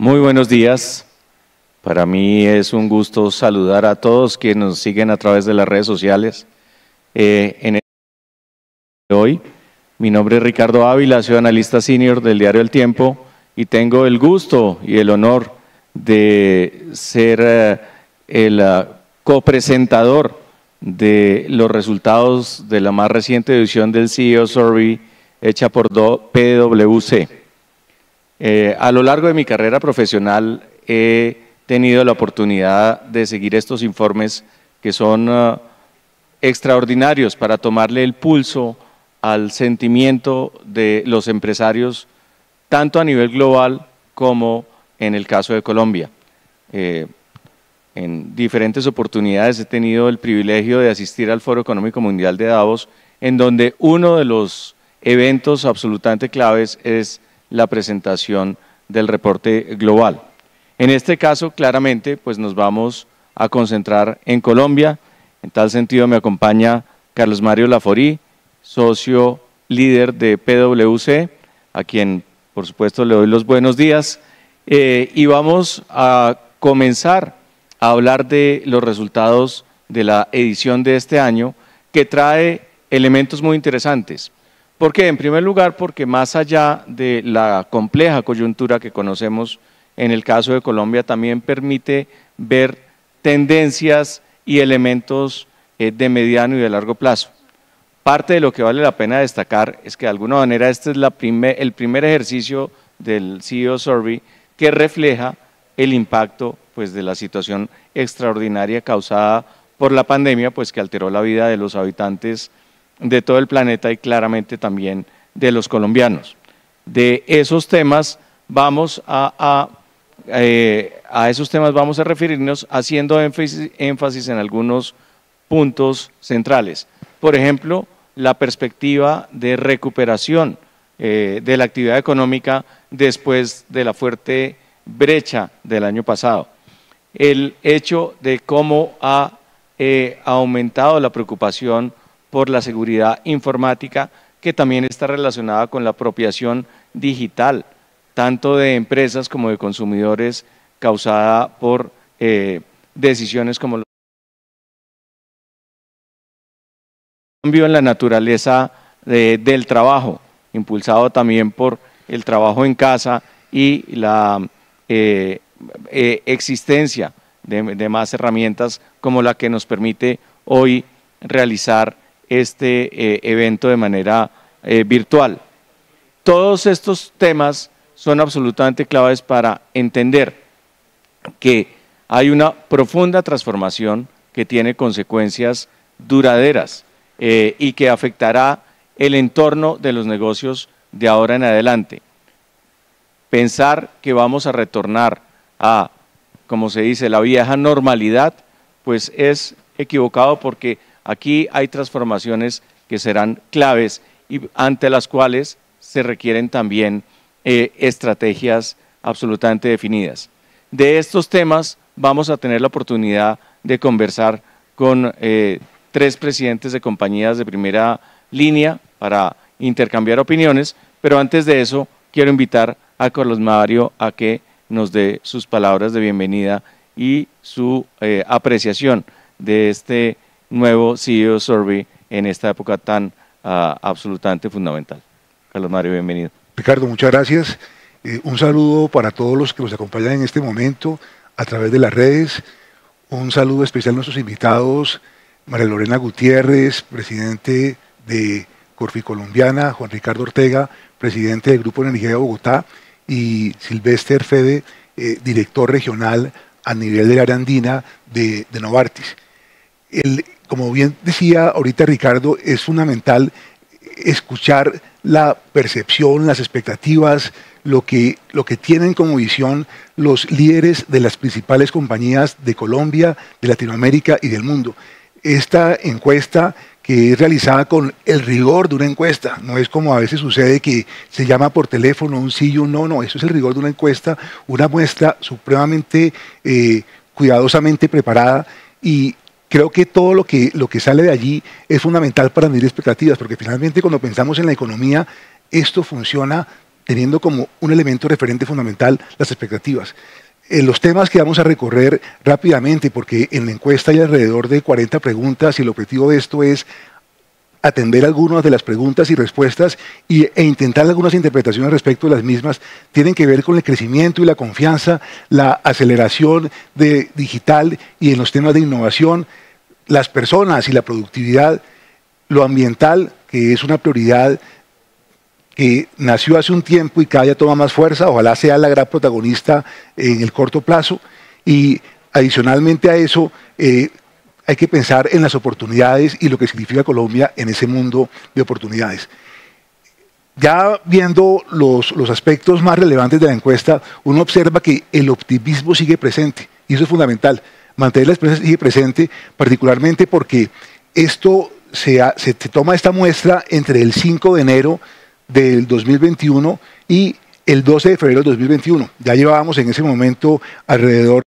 Muy buenos días. Para mí es un gusto saludar a todos quienes nos siguen a través de las redes sociales. Hoy, mi nombre es Ricardo Ávila, soy analista senior del diario El Tiempo y tengo el gusto y el honor de ser el copresentador de los resultados de la más reciente edición del CEO Survey hecha por PwC. A lo largo de mi carrera profesional he tenido la oportunidad de seguir estos informes que son extraordinarios para tomarle el pulso al sentimiento de los empresarios, tanto a nivel global como en el caso de Colombia. En diferentes oportunidades he tenido el privilegio de asistir al Foro Económico Mundial de Davos, en donde uno de los eventos absolutamente claves es la presentación del reporte global. En este caso, claramente, pues nos vamos a concentrar en Colombia. En tal sentido, me acompaña Carlos Mario Laforí, socio líder de PwC, a quien, por supuesto, le doy los buenos días. Y vamos a comenzar a hablar de los resultados de la edición de este año, que trae elementos muy interesantes. ¿Por qué? En primer lugar, porque más allá de la compleja coyuntura que conocemos en el caso de Colombia, también permite ver tendencias y elementos de mediano y de largo plazo. Parte de lo que vale la pena destacar es que de alguna manera este es el primer ejercicio del CEO Survey que refleja el impacto pues, de la situación extraordinaria causada por la pandemia, pues que alteró la vida de los habitantes de todo el planeta y claramente también de los colombianos. De esos temas vamos a referirnos haciendo énfasis en algunos puntos centrales. Por ejemplo, la perspectiva de recuperación de la actividad económica después de la fuerte brecha del año pasado. El hecho de cómo ha aumentado la preocupación por la seguridad informática, que también está relacionada con la apropiación digital, tanto de empresas como de consumidores, causada por decisiones como el cambio en la naturaleza del trabajo, impulsado también por el trabajo en casa y la existencia de más herramientas como la que nos permite hoy realizar este evento de manera virtual. Todos estos temas son absolutamente claves para entender que hay una profunda transformación que tiene consecuencias duraderas y que afectará el entorno de los negocios de ahora en adelante. Pensar que vamos a retornar a, como se dice, la vieja normalidad, pues es equivocado porque aquí hay transformaciones que serán claves y ante las cuales se requieren también estrategias absolutamente definidas. De estos temas vamos a tener la oportunidad de conversar con tres presidentes de compañías de primera línea para intercambiar opiniones, pero antes de eso quiero invitar a Carlos Mario a que nos dé sus palabras de bienvenida y su apreciación de este nuevo CEO Survey en esta época tan absolutamente fundamental. Carlos Mario, bienvenido. Ricardo, muchas gracias. Un saludo para todos los que nos acompañan en este momento a través de las redes. Un saludo especial a nuestros invitados, María Lorena Gutiérrez, presidente de Corfi Colombiana, Juan Ricardo Ortega, presidente del Grupo de Energía de Bogotá, y Silvester Fede, director regional a nivel del área andina de Novartis. Como bien decía ahorita Ricardo, es fundamental escuchar la percepción, las expectativas, lo que tienen como visión los líderes de las principales compañías de Colombia, de Latinoamérica y del mundo. Esta encuesta, que es realizada con el rigor de una encuesta, no es como a veces sucede que se llama por teléfono un sí y un no, eso es el rigor de una encuesta, una muestra supremamente cuidadosamente preparada, y creo que todo lo que sale de allí es fundamental para medir expectativas, porque finalmente cuando pensamos en la economía, esto funciona teniendo como un elemento referente fundamental las expectativas. Los temas que vamos a recorrer rápidamente, porque en la encuesta hay alrededor de 40 preguntas y el objetivo de esto es atender algunas de las preguntas y respuestas e intentar algunas interpretaciones respecto de las mismas, tienen que ver con el crecimiento y la confianza, la aceleración digital y en los temas de innovación, las personas y la productividad, lo ambiental, que es una prioridad que nació hace un tiempo y cada día toma más fuerza, ojalá sea la gran protagonista en el corto plazo, y adicionalmente a eso hay que pensar en las oportunidades y lo que significa Colombia en ese mundo de oportunidades. Ya viendo los aspectos más relevantes de la encuesta, uno observa que el optimismo sigue presente, y eso es fundamental, mantener la esperanza sigue presente, particularmente porque esto se toma esta muestra entre el 5 de enero del 2021 y el 12 de febrero del 2021. Ya llevábamos en ese momento alrededor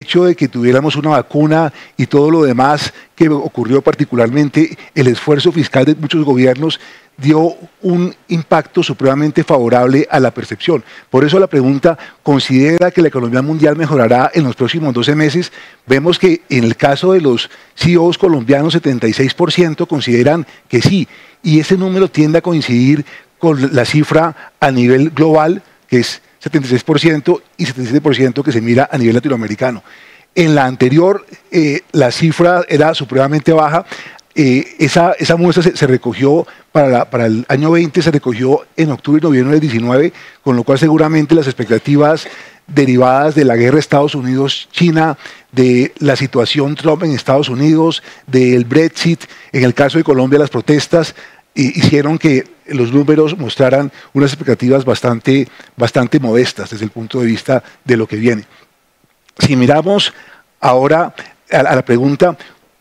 hecho de que tuviéramos una vacuna y todo lo demás que ocurrió, particularmente el esfuerzo fiscal de muchos gobiernos, dio un impacto supremamente favorable a la percepción. Por eso la pregunta, ¿considera que la economía mundial mejorará en los próximos 12 meses? Vemos que en el caso de los CEOs colombianos, 76% consideran que sí, y ese número tiende a coincidir con la cifra a nivel global, que es 76% y 77% que se mira a nivel latinoamericano. En la anterior, la cifra era supremamente baja. Esa muestra se recogió para el año 20, se recogió en octubre y noviembre del 19, con lo cual seguramente las expectativas derivadas de la guerra Estados Unidos-China, de la situación Trump en Estados Unidos, del Brexit, en el caso de Colombia las protestas, hicieron que los números mostraran unas expectativas bastante modestas desde el punto de vista de lo que viene. Si miramos ahora a la pregunta,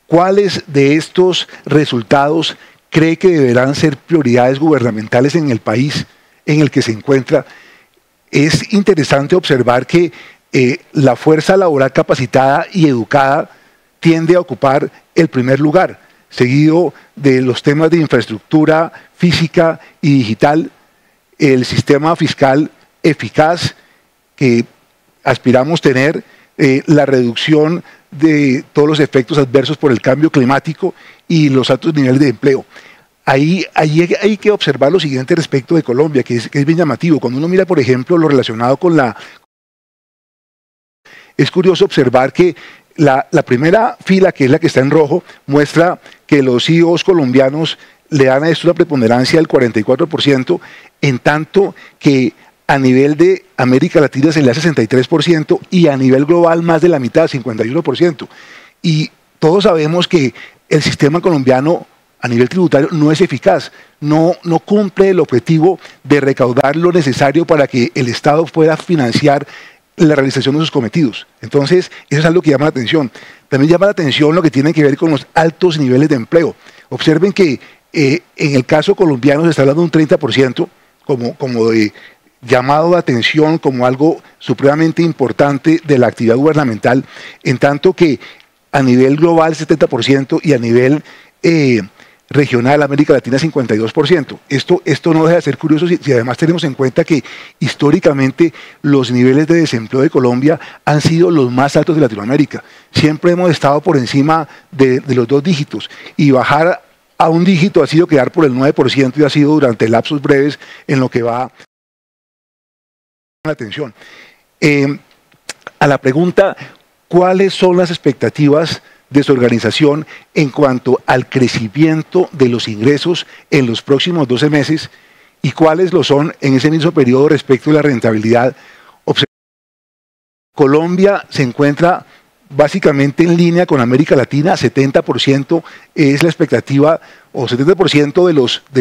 ¿cuáles de estos resultados cree que deberán ser prioridades gubernamentales en el país en el que se encuentra? Es interesante observar que la fuerza laboral capacitada y educada tiende a ocupar el primer lugar, seguido de los temas de infraestructura física y digital, el sistema fiscal eficaz que aspiramos tener, la reducción de todos los efectos adversos por el cambio climático y los altos niveles de empleo. Ahí hay que observar lo siguiente respecto de Colombia, que es bien llamativo. Cuando uno mira, por ejemplo, lo relacionado con es curioso observar que la primera fila, que es la que está en rojo, muestra que los CEOs colombianos le dan a esto una preponderancia del 44%, en tanto que a nivel de América Latina se le da 63% y a nivel global más de la mitad, 51%. Y todos sabemos que el sistema colombiano a nivel tributario no es eficaz, no cumple el objetivo de recaudar lo necesario para que el Estado pueda financiar la realización de sus cometidos. Entonces, eso es algo que llama la atención. También llama la atención lo que tiene que ver con los altos niveles de empleo. Observen que en el caso colombiano se está hablando de un 30% como de llamado de atención, como algo supremamente importante de la actividad gubernamental, en tanto que a nivel global 70% y a nivel regional América Latina 52%. Esto no deja de ser curioso si además tenemos en cuenta que históricamente los niveles de desempleo de Colombia han sido los más altos de Latinoamérica. Siempre hemos estado por encima de los 2 dígitos, y bajar a un dígito ha sido quedar por el 9% y ha sido durante lapsos breves en lo que va la atención. A la pregunta, ¿cuáles son las expectativas de su organización en cuanto al crecimiento de los ingresos en los próximos 12 meses y cuáles lo son en ese mismo periodo respecto de la rentabilidad? Colombia se encuentra básicamente en línea con América Latina, 70% es la expectativa, o 70% de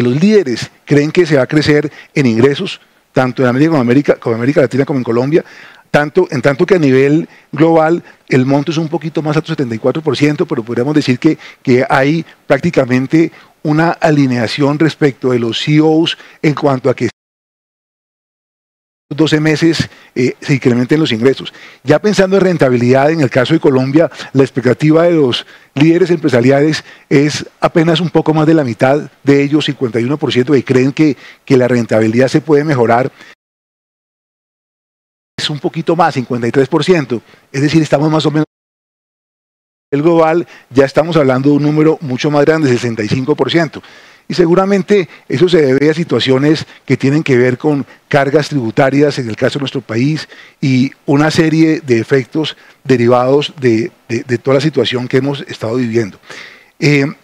los líderes creen que se va a crecer en ingresos, tanto en América Latina como en Colombia, en tanto que a nivel global el monto es un poquito más alto, 74%, pero podríamos decir que hay prácticamente una alineación respecto de los CEOs en cuanto a que 12 meses se incrementen los ingresos. Ya pensando en rentabilidad, en el caso de Colombia, la expectativa de los líderes empresariales es apenas un poco más de la mitad de ellos, 51%, que creen que la rentabilidad se puede mejorar. Es un poquito más, 53%, es decir, estamos más o menos en el global, ya estamos hablando de un número mucho más grande, 65%. Y seguramente eso se debe a situaciones que tienen que ver con cargas tributarias, en el caso de nuestro país, y una serie de efectos derivados de toda la situación que hemos estado viviendo. En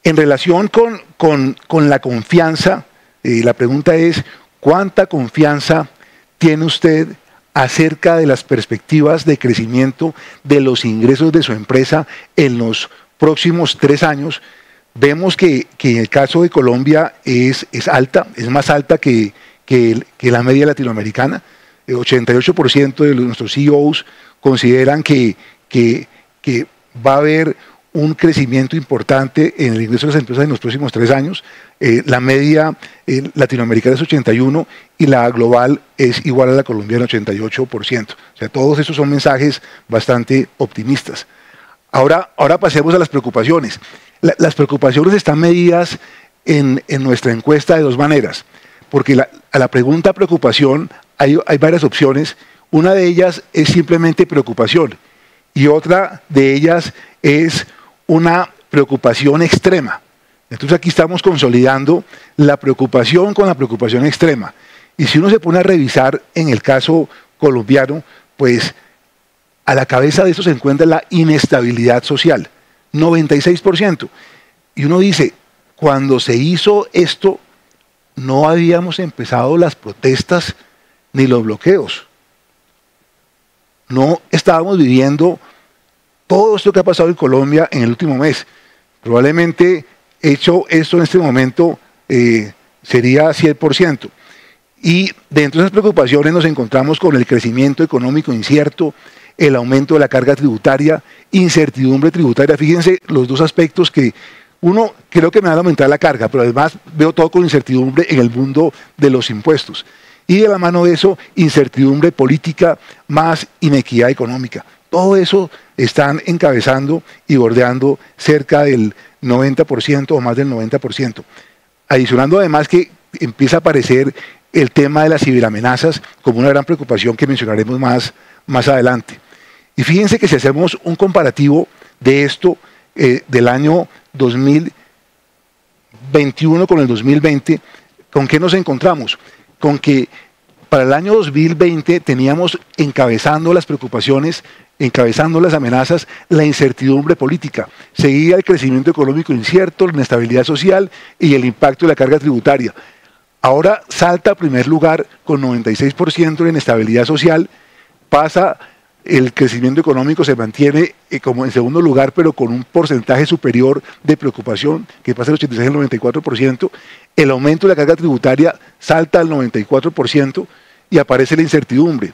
relación con la confianza, la pregunta es, ¿cuánta confianza tiene usted acerca de las perspectivas de crecimiento de los ingresos de su empresa en los próximos 3 años? Vemos que en el caso de Colombia es alta, es más alta que la media latinoamericana. El 88% de nuestros CEOs consideran que va a haber un crecimiento importante en el ingreso de las empresas en los próximos 3 años. La media latinoamericana es 81% y la global es igual a la colombiana, 88%. O sea, todos estos son mensajes bastante optimistas. Ahora pasemos a las preocupaciones. Las preocupaciones están medidas en nuestra encuesta de 2 maneras, porque a la pregunta preocupación hay varias opciones. Una de ellas es simplemente preocupación y otra de ellas es una preocupación extrema. Entonces aquí estamos consolidando la preocupación con la preocupación extrema. Y si uno se pone a revisar en el caso colombiano, pues a la cabeza de esto se encuentra la inestabilidad social, 96%. Y uno dice, cuando se hizo esto, no habíamos empezado las protestas ni los bloqueos. No estábamos viviendo todo esto que ha pasado en Colombia en el último mes. Probablemente hecho esto en este momento sería 100%. Y dentro de esas preocupaciones nos encontramos con el crecimiento económico incierto, el aumento de la carga tributaria, incertidumbre tributaria. Fíjense los 2 aspectos que uno, creo que me van a aumentar la carga, pero además veo todo con incertidumbre en el mundo de los impuestos. Y de la mano de eso, incertidumbre política más inequidad económica. Todo eso están encabezando y bordeando cerca del 90% o más del 90%. Adicionando además que empieza a aparecer el tema de las ciberamenazas como una gran preocupación que mencionaremos más adelante. Y fíjense que si hacemos un comparativo de esto del año 2021 con el 2020, ¿con qué nos encontramos? Con que para el año 2020 teníamos encabezando las preocupaciones, encabezando las amenazas, la incertidumbre política. Seguía el crecimiento económico incierto, la inestabilidad social y el impacto de la carga tributaria. Ahora salta a primer lugar con 96% de inestabilidad social, pasa el crecimiento económico, se mantiene como en segundo lugar, pero con un porcentaje superior de preocupación, que pasa del 86 al 94%, el aumento de la carga tributaria salta al 94% y aparece la incertidumbre.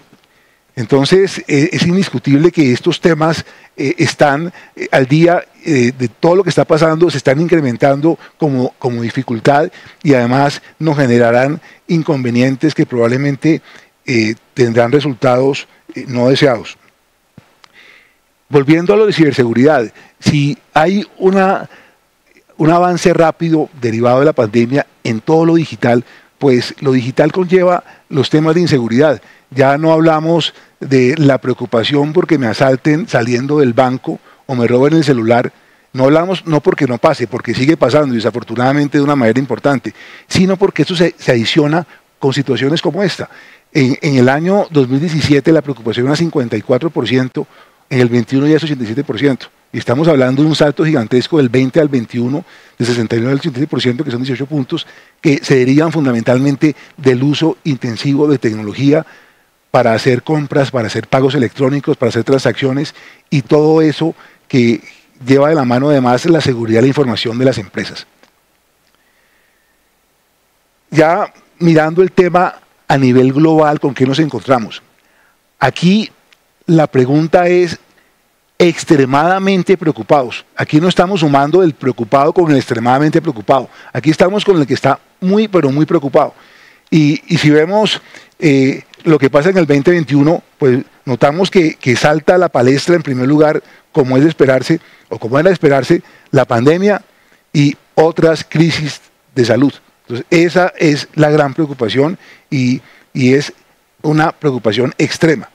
Entonces, es indiscutible que estos temas están al día de todo lo que está pasando, se están incrementando como dificultad y además nos generarán inconvenientes que probablemente tendrán resultados no deseados. Volviendo a lo de ciberseguridad, si hay un avance rápido derivado de la pandemia en todo lo digital, pues lo digital conlleva los temas de inseguridad. Ya no hablamos de la preocupación porque me asalten saliendo del banco o me roben el celular. No hablamos no porque no pase, porque sigue pasando y desafortunadamente de una manera importante, sino porque eso se adiciona con situaciones como esta. En el año 2017 la preocupación era 54%, en el 21 ya es 87%. Y estamos hablando de un salto gigantesco del 20 al 21, de 69 al 87%, que son 18 puntos, que se derivan fundamentalmente del uso intensivo de tecnología para hacer compras, para hacer pagos electrónicos, para hacer transacciones y todo eso que lleva de la mano además la seguridad de la información de las empresas. Ya mirando el tema a nivel global, ¿con qué nos encontramos? Aquí la pregunta es extremadamente preocupados. Aquí no estamos sumando el preocupado con el extremadamente preocupado. Aquí estamos con el que está muy, pero muy preocupado. Y si vemos lo que pasa en el 2021, pues notamos que salta a la palestra en primer lugar, como es de esperarse, o como era de esperarse, la pandemia y otras crisis de salud. Entonces, esa es la gran preocupación y es una preocupación extrema.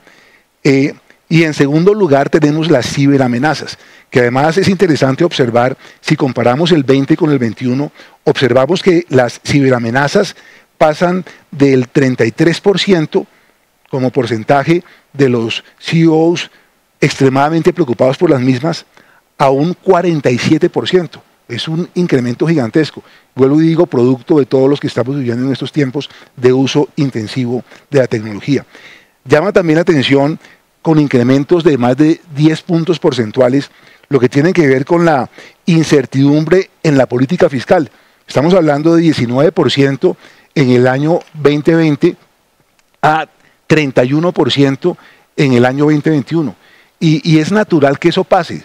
Y en segundo lugar tenemos las ciberamenazas, que además es interesante observar, si comparamos el 20 con el 21, observamos que las ciberamenazas pasan del 33% como porcentaje de los CEOs extremadamente preocupados por las mismas a un 47%. Es un incremento gigantesco. Vuelvo y digo, producto de todos los que estamos viviendo en estos tiempos de uso intensivo de la tecnología. Llama también la atención con incrementos de más de 10 puntos porcentuales, lo que tiene que ver con la incertidumbre en la política fiscal. Estamos hablando de 19% en el año 2020 a 31% en el año 2021. Y es natural que eso pase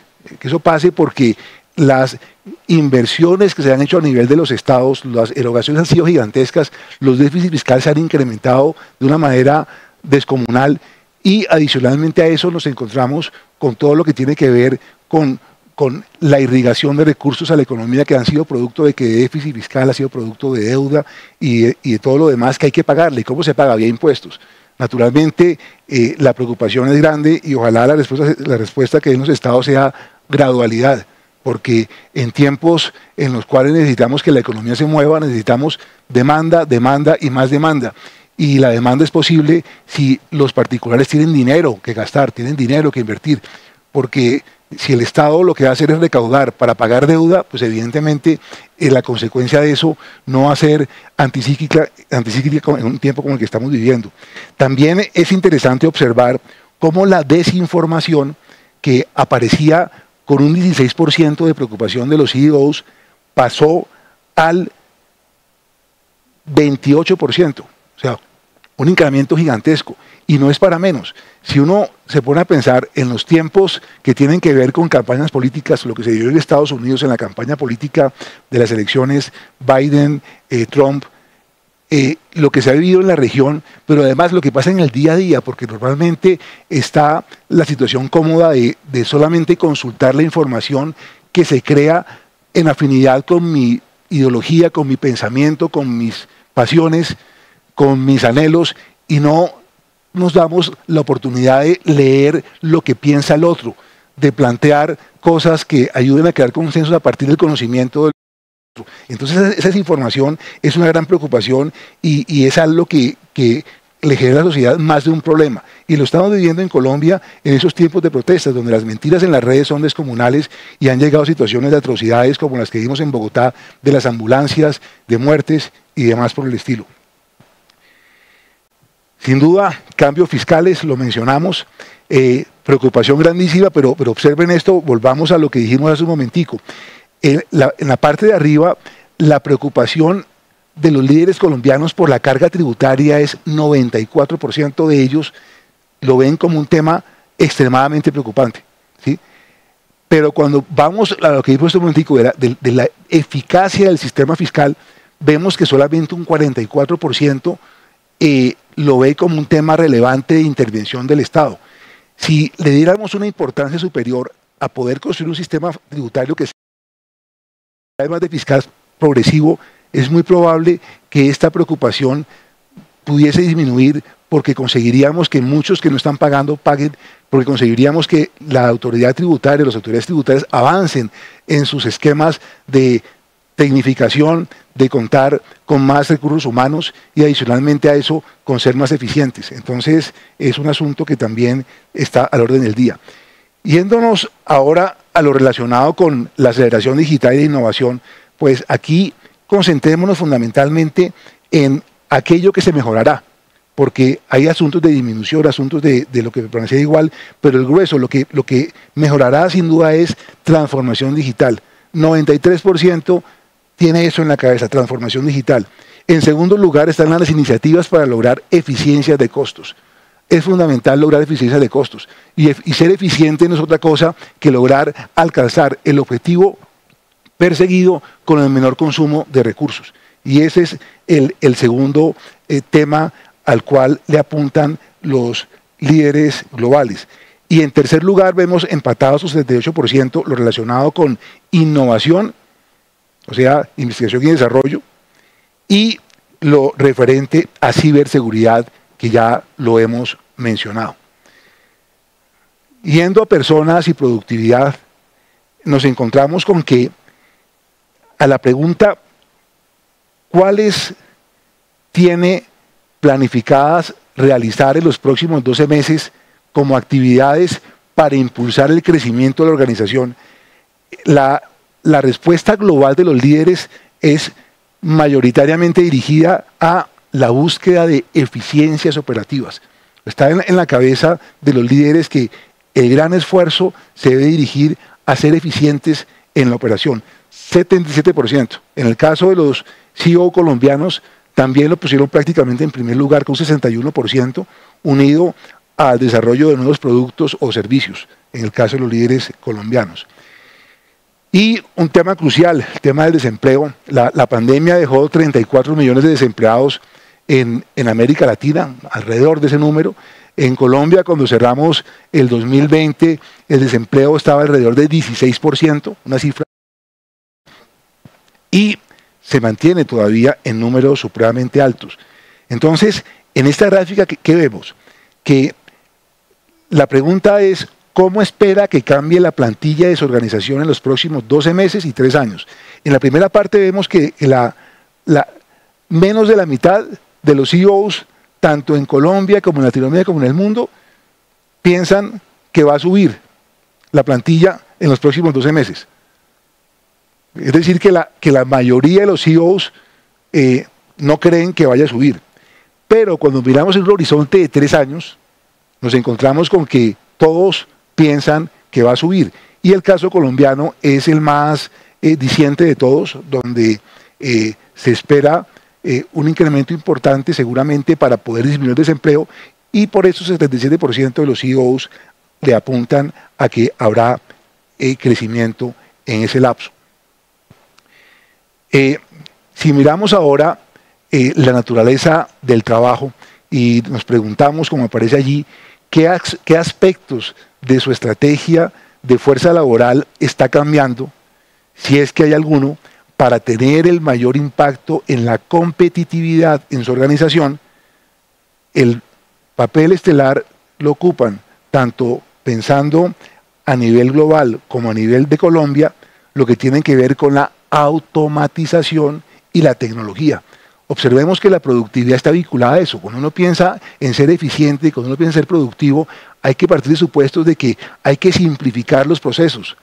porque las inversiones que se han hecho a nivel de los estados, las erogaciones han sido gigantescas, los déficits fiscales se han incrementado de una manera descomunal y adicionalmente a eso nos encontramos con todo lo que tiene que ver con la irrigación de recursos a la economía que han sido producto de que déficit fiscal ha sido producto de deuda y de todo lo demás que hay que pagarle. ¿Y cómo se paga? Vía impuestos. Naturalmente, la preocupación es grande y ojalá la respuesta que den los estados sea gradualidad, porque en tiempos en los cuales necesitamos que la economía se mueva, necesitamos demanda, demanda y más demanda. Y la demanda es posible si los particulares tienen dinero que gastar, tienen dinero que invertir, porque si el Estado lo que va a hacer es recaudar para pagar deuda, pues evidentemente la consecuencia de eso no va a ser anticíclica en un tiempo como el que estamos viviendo. También es interesante observar cómo la desinformación que aparecía con un 16% de preocupación de los CEOs pasó al 28%, o sea, un incremento gigantesco. Y no es para menos. Si uno se pone a pensar en los tiempos que tienen que ver con campañas políticas, lo que se dio en Estados Unidos en la campaña política de las elecciones Biden, Trump, lo que se ha vivido en la región, pero además lo que pasa en el día a día, porque normalmente está la situación cómoda de solamente consultar la información que se crea en afinidad con mi ideología, con mi pensamiento, con mis pasiones, con mis anhelos, y no nos damos la oportunidad de leer lo que piensa el otro, de plantear cosas que ayuden a crear consensos a partir del conocimiento del otro. Entonces esa información es una gran preocupación y es algo que le genera a la sociedad más de un problema. Y lo estamos viviendo en Colombia en esos tiempos de protestas, donde las mentiras en las redes son descomunales y han llegado a situaciones de atrocidades como las que vimos en Bogotá, de las ambulancias, de muertes y demás por el estilo. Sin duda, cambios fiscales, lo mencionamos, preocupación grandísima, pero observen esto, volvamos a lo que dijimos hace un momentico. En la parte de arriba, la preocupación de los líderes colombianos por la carga tributaria es 94% de ellos lo ven como un tema extremadamente preocupante, ¿sí? Pero cuando vamos a lo que dijo este momentico de la eficacia del sistema fiscal, vemos que solamente un 44% lo ve como un tema relevante de intervención del Estado. Si le diéramos una importancia superior a poder construir un sistema tributario que sea además de fiscal progresivo, es muy probable que esta preocupación pudiese disminuir porque conseguiríamos que muchos que no están pagando paguen, porque conseguiríamos que la autoridad tributaria, las autoridades tributarias avancen en sus esquemas de tecnificación, de contar con más recursos humanos y adicionalmente a eso con ser más eficientes. Entonces es un asunto que también está al orden del día. Yéndonos ahora a lo relacionado con la aceleración digital y de innovación, pues aquí concentrémonos fundamentalmente en aquello que se mejorará, porque hay asuntos de disminución, asuntos de lo que permanece igual, pero el grueso, lo que mejorará sin duda es transformación digital. 93% tiene eso en la cabeza, transformación digital. En segundo lugar están las iniciativas para lograr eficiencias de costos. Es fundamental lograr eficiencias de costos. Y ser eficiente no es otra cosa que lograr alcanzar el objetivo perseguido con el menor consumo de recursos. Y ese es el segundo tema al cual le apuntan los líderes globales. Y en tercer lugar vemos empatados su 78% lo relacionado con innovación, o sea, investigación y desarrollo, y lo referente a ciberseguridad, que ya lo hemos mencionado. Yendo a personas y productividad, nos encontramos con que a la pregunta ¿cuáles tiene planificadas realizar en los próximos 12 meses como actividades para impulsar el crecimiento de la organización? La respuesta global de los líderes es mayoritariamente dirigida a la búsqueda de eficiencias operativas. Está en la cabeza de los líderes que el gran esfuerzo se debe dirigir a ser eficientes en la operación. 77%. En el caso de los CEO colombianos, también lo pusieron prácticamente en primer lugar con un 61%, unido al desarrollo de nuevos productos o servicios, en el caso de los líderes colombianos. Y un tema crucial, el tema del desempleo. La pandemia dejó 34 millones de desempleados en América Latina, alrededor de ese número. En Colombia, cuando cerramos el 2020, el desempleo estaba alrededor de 16%, una cifra, y se mantiene todavía en números supremamente altos. Entonces, en esta gráfica, ¿qué vemos? Que la pregunta es, ¿cómo espera que cambie la plantilla de su organización en los próximos 12 meses y 3 años? En la primera parte vemos que menos de la mitad de los CEOs, tanto en Colombia como en Latinoamérica como en el mundo, piensan que va a subir la plantilla en los próximos 12 meses. Es decir, que la mayoría de los CEOs no creen que vaya a subir. Pero cuando miramos el horizonte de 3 años, nos encontramos con que todos piensan que va a subir. Y el caso colombiano es el más diciente de todos, donde se espera un incremento importante seguramente para poder disminuir el desempleo, y por eso el 77% de los CEOs le apuntan a que habrá crecimiento en ese lapso. Si miramos ahora la naturaleza del trabajo y nos preguntamos, como aparece allí, qué aspectos de su estrategia de fuerza laboral está cambiando, si es que hay alguno, para tener el mayor impacto en la competitividad en su organización, el papel estelar lo ocupan, tanto pensando a nivel global como a nivel de Colombia, lo que tiene que ver con la automatización y la tecnología. Observemos que la productividad está vinculada a eso. Cuando uno piensa en ser eficiente, cuando uno piensa en ser productivo, hay que partir de supuestos de que hay que simplificar los procesos,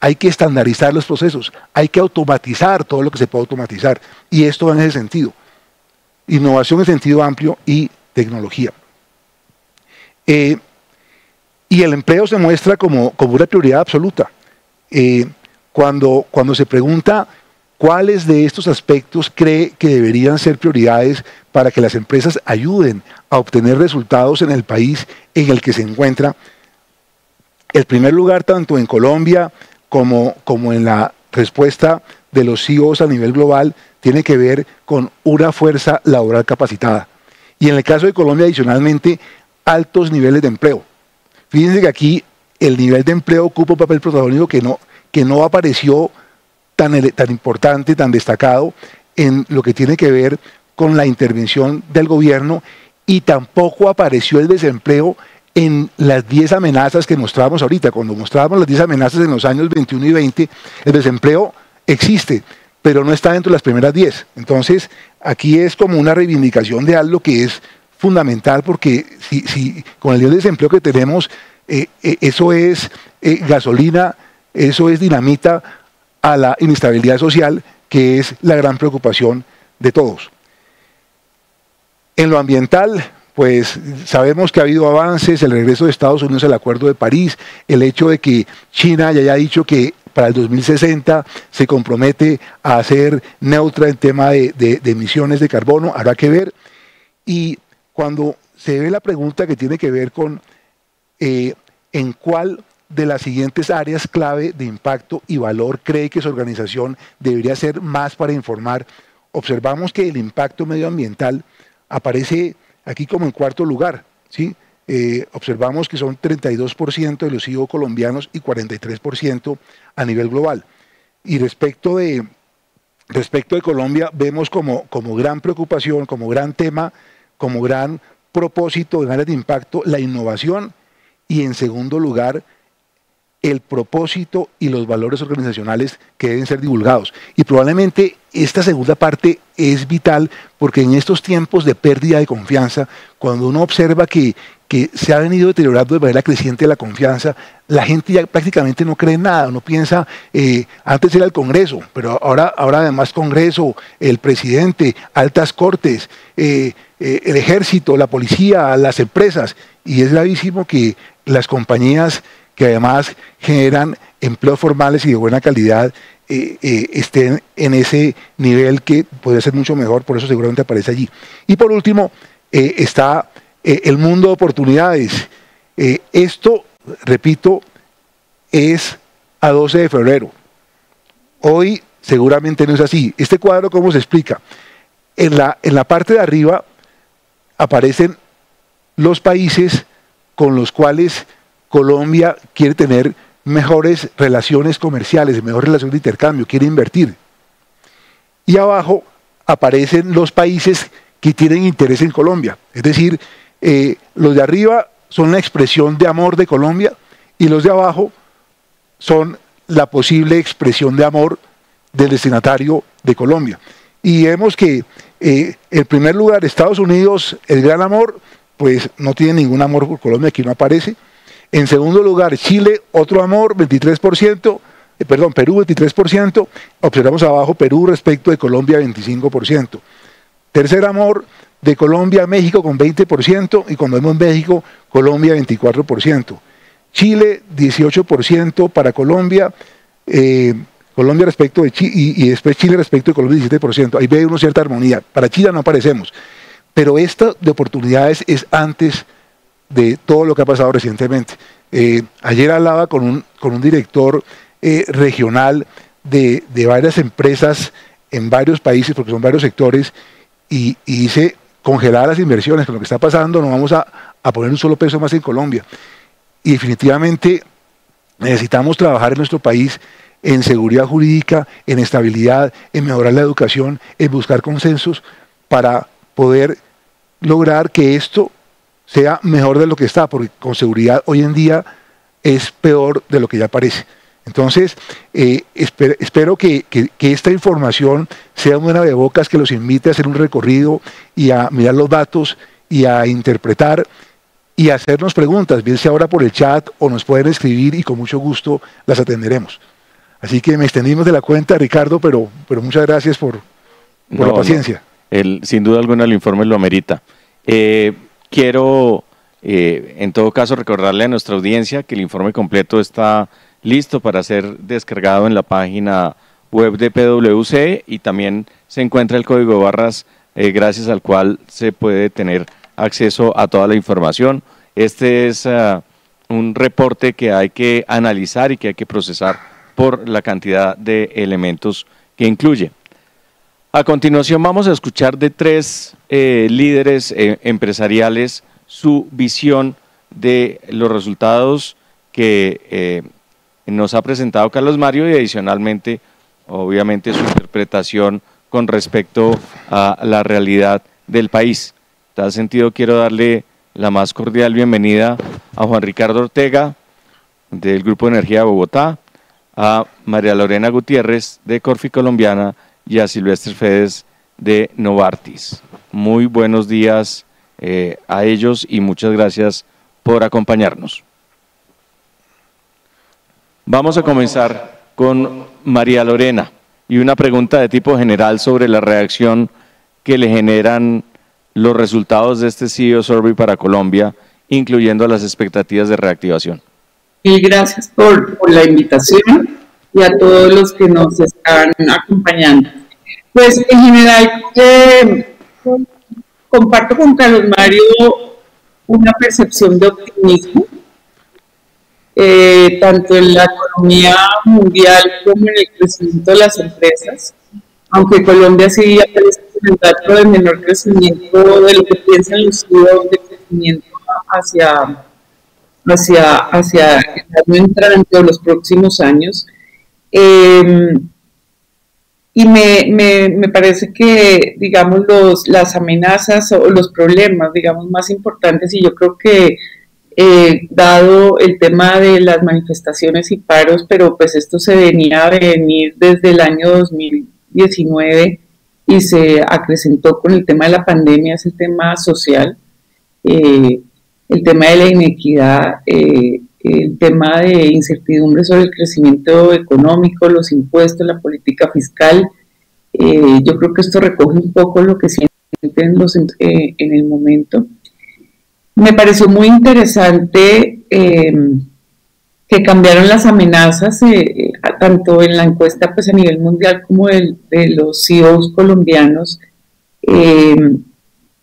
hay que estandarizar los procesos, hay que automatizar todo lo que se puede automatizar. Y esto va en ese sentido. Innovación en sentido amplio y tecnología. Y el empleo se muestra como una prioridad absoluta. Cuando se pregunta cuáles de estos aspectos cree que deberían ser prioridades para que las empresas ayuden a obtener resultados en el país en el que se encuentra, el primer lugar, tanto en Colombia como en la respuesta de los CEOs a nivel global, tiene que ver con una fuerza laboral capacitada. Y en el caso de Colombia, adicionalmente, altos niveles de empleo. Fíjense que aquí el nivel de empleo ocupa un papel protagónico que no apareció tan importante, tan destacado en lo que tiene que ver con la intervención del gobierno, y tampoco apareció el desempleo en las 10 amenazas que mostrábamos ahorita. Cuando mostrábamos las 10 amenazas en los años 21 y 20, el desempleo existe, pero no está dentro de las primeras 10. Entonces, aquí es como una reivindicación de algo que es fundamental, porque si con el nivel de desempleo que tenemos, eso es gasolina, eso es dinamita a la inestabilidad social, que es la gran preocupación de todos. En lo ambiental, pues sabemos que ha habido avances, el regreso de Estados Unidos al Acuerdo de París, el hecho de que China ya haya dicho que para el 2060 se compromete a ser neutra en tema de emisiones de carbono, habrá que ver. Y cuando se ve la pregunta que tiene que ver con en cuál de las siguientes áreas clave de impacto y valor cree que su organización debería hacer más para informar, observamos que el impacto medioambiental aparece aquí como en cuarto lugar, ¿sí? Observamos que son 32% de los CEO colombianos y 43% a nivel global. Y respecto de Colombia, vemos como gran preocupación, como gran tema, como gran propósito de áreas de impacto, la innovación y en segundo lugar, el propósito y los valores organizacionales que deben ser divulgados. Y probablemente esta segunda parte es vital porque en estos tiempos de pérdida de confianza, cuando uno observa que se ha venido deteriorando de manera creciente la confianza, la gente ya prácticamente no cree en nada, uno piensa, antes era el Congreso, pero ahora además Congreso, el presidente, altas cortes, el ejército, la policía, las empresas, y es gravísimo que las compañías que además generan empleos formales y de buena calidad, estén en ese nivel que podría ser mucho mejor, por eso seguramente aparece allí. Y por último, está el mundo de oportunidades. Esto, repito, es a 12 de febrero. Hoy seguramente no es así. Este cuadro, ¿cómo se explica? En la parte de arriba aparecen los países con los cuales Colombia quiere tener mejores relaciones comerciales, mejores relaciones de intercambio, quiere invertir. Y abajo aparecen los países que tienen interés en Colombia. Es decir, los de arriba son la expresión de amor de Colombia y los de abajo son la posible expresión de amor del destinatario de Colombia. Y vemos que en primer lugar Estados Unidos, el gran amor, pues no tiene ningún amor por Colombia, aquí no aparece. En segundo lugar, Chile, otro amor, 23%, Perú 23%, observamos abajo Perú respecto de Colombia 25%. Tercer amor de Colombia, México con 20%, y cuando vemos México, Colombia 24%. Chile 18% para Colombia, Colombia respecto de Chile, y después Chile respecto de Colombia 17%. Ahí ve una cierta armonía. Para Chile no aparecemos. Pero esta de oportunidades es antes de todo lo que ha pasado recientemente. Ayer hablaba con un director regional de varias empresas en varios países, porque son varios sectores, y dice, congeladas las inversiones, con lo que está pasando no vamos a poner un solo peso más en Colombia. Y definitivamente necesitamos trabajar en nuestro país en seguridad jurídica, en estabilidad, en mejorar la educación, en buscar consensos para poder lograr que esto sea mejor de lo que está, porque con seguridad hoy en día es peor de lo que ya parece. Entonces, espero que esta información sea un buen abrebocas que los invite a hacer un recorrido y a mirar los datos y a interpretar y a hacernos preguntas, bien sea ahora por el chat o nos pueden escribir y con mucho gusto las atenderemos. Así que me extendimos de la cuenta, Ricardo, pero muchas gracias por la paciencia. Sin duda alguna el informe lo amerita. Quiero, en todo caso, recordarle a nuestra audiencia que el informe completo está listo para ser descargado en la página web de PwC y también se encuentra el código de barras gracias al cual se puede tener acceso a toda la información. Este es un reporte que hay que analizar y que hay que procesar por la cantidad de elementos que incluye. A continuación vamos a escuchar de tres líderes empresariales su visión de los resultados que nos ha presentado Carlos Mario y adicionalmente, obviamente, su interpretación con respecto a la realidad del país. En tal sentido, quiero darle la más cordial bienvenida a Juan Ricardo Ortega, del Grupo Energía de Bogotá, a María Lorena Gutiérrez, de Corfi Colombiana, y a Silvestre Fedes, de Novartis. Muy buenos días a ellos y muchas gracias por acompañarnos. Vamos a comenzar con María Lorena y una pregunta de tipo general sobre la reacción que le generan los resultados de este CEO Survey para Colombia, incluyendo las expectativas de reactivación. Y gracias por la invitación y a todos los que nos están acompañando. Pues en general comparto con Carlos Mario una percepción de optimismo, tanto en la economía mundial como en el crecimiento de las empresas. aunque Colombia sí aparece en el dato de menor crecimiento de lo que piensan los CEOs de crecimiento hacia el año entrante o los próximos años. Y me parece que, digamos, las amenazas o los problemas, digamos, más importantes, y yo creo que dado el tema de las manifestaciones y paros, pero pues esto se venía a venir desde el año 2019 y se acrecentó con el tema de la pandemia, es el tema social, el tema de la inequidad, el tema de incertidumbre sobre el crecimiento económico, los impuestos, la política fiscal. Yo creo que esto recoge un poco lo que sienten en el momento. Me pareció muy interesante que cambiaron las amenazas, tanto en la encuesta pues, a nivel mundial como de los CEOs colombianos.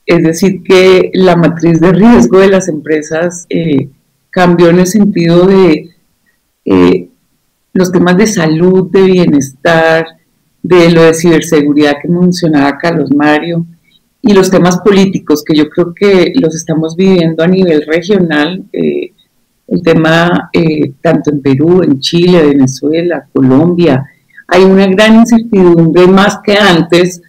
Es decir, que la matriz de riesgo de las empresas cambió en el sentido de los temas de salud, de bienestar, de lo de ciberseguridad que mencionaba Carlos Mario, y los temas políticos, que yo creo que los estamos viviendo a nivel regional, el tema tanto en Perú, en Chile, Venezuela, Colombia. Hay una gran incertidumbre más que antes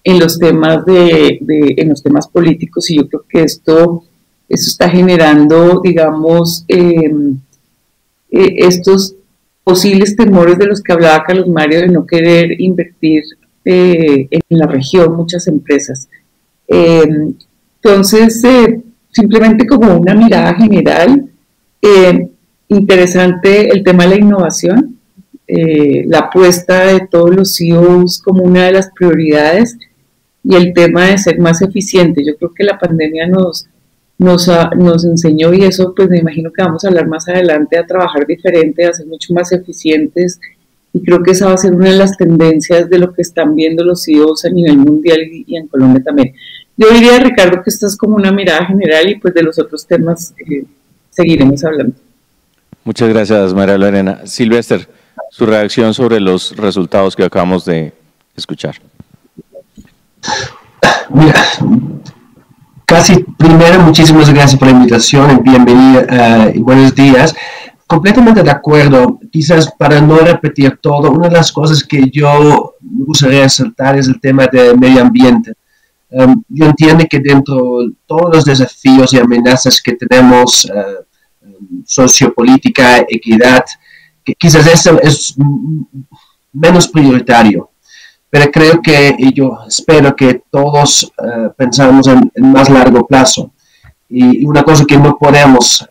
en los temas en los temas políticos, y yo creo que esto está generando, digamos, estos posibles temores de los que hablaba Carlos Mario de no querer invertir en la región muchas empresas. Entonces, simplemente como una mirada general, interesante el tema de la innovación, la apuesta de todos los CEOs como una de las prioridades, y el tema de ser más eficiente. Yo creo que la pandemia nos enseñó, y eso pues me imagino que vamos a hablar más adelante, a trabajar diferente, a ser mucho más eficientes, y creo que esa va a ser una de las tendencias de lo que están viendo los CEOs a nivel mundial y en Colombia también. Yo diría, Ricardo, que esta es como una mirada general, y pues de los otros temas seguiremos hablando. Muchas gracias, María Lorena. Silvester, su reacción sobre los resultados que acabamos de escuchar. Mira, casi primero, muchísimas gracias por la invitación, bienvenida y buenos días. Completamente de acuerdo, quizás para no repetir todo, una de las cosas que yo me gustaría resaltar es el tema del medio ambiente. Yo entiendo que dentro de todos los desafíos y amenazas que tenemos, sociopolítica, equidad, que quizás eso es menos prioritario. Pero creo que, y yo espero que todos pensamos en más largo plazo. Y una cosa que no podemos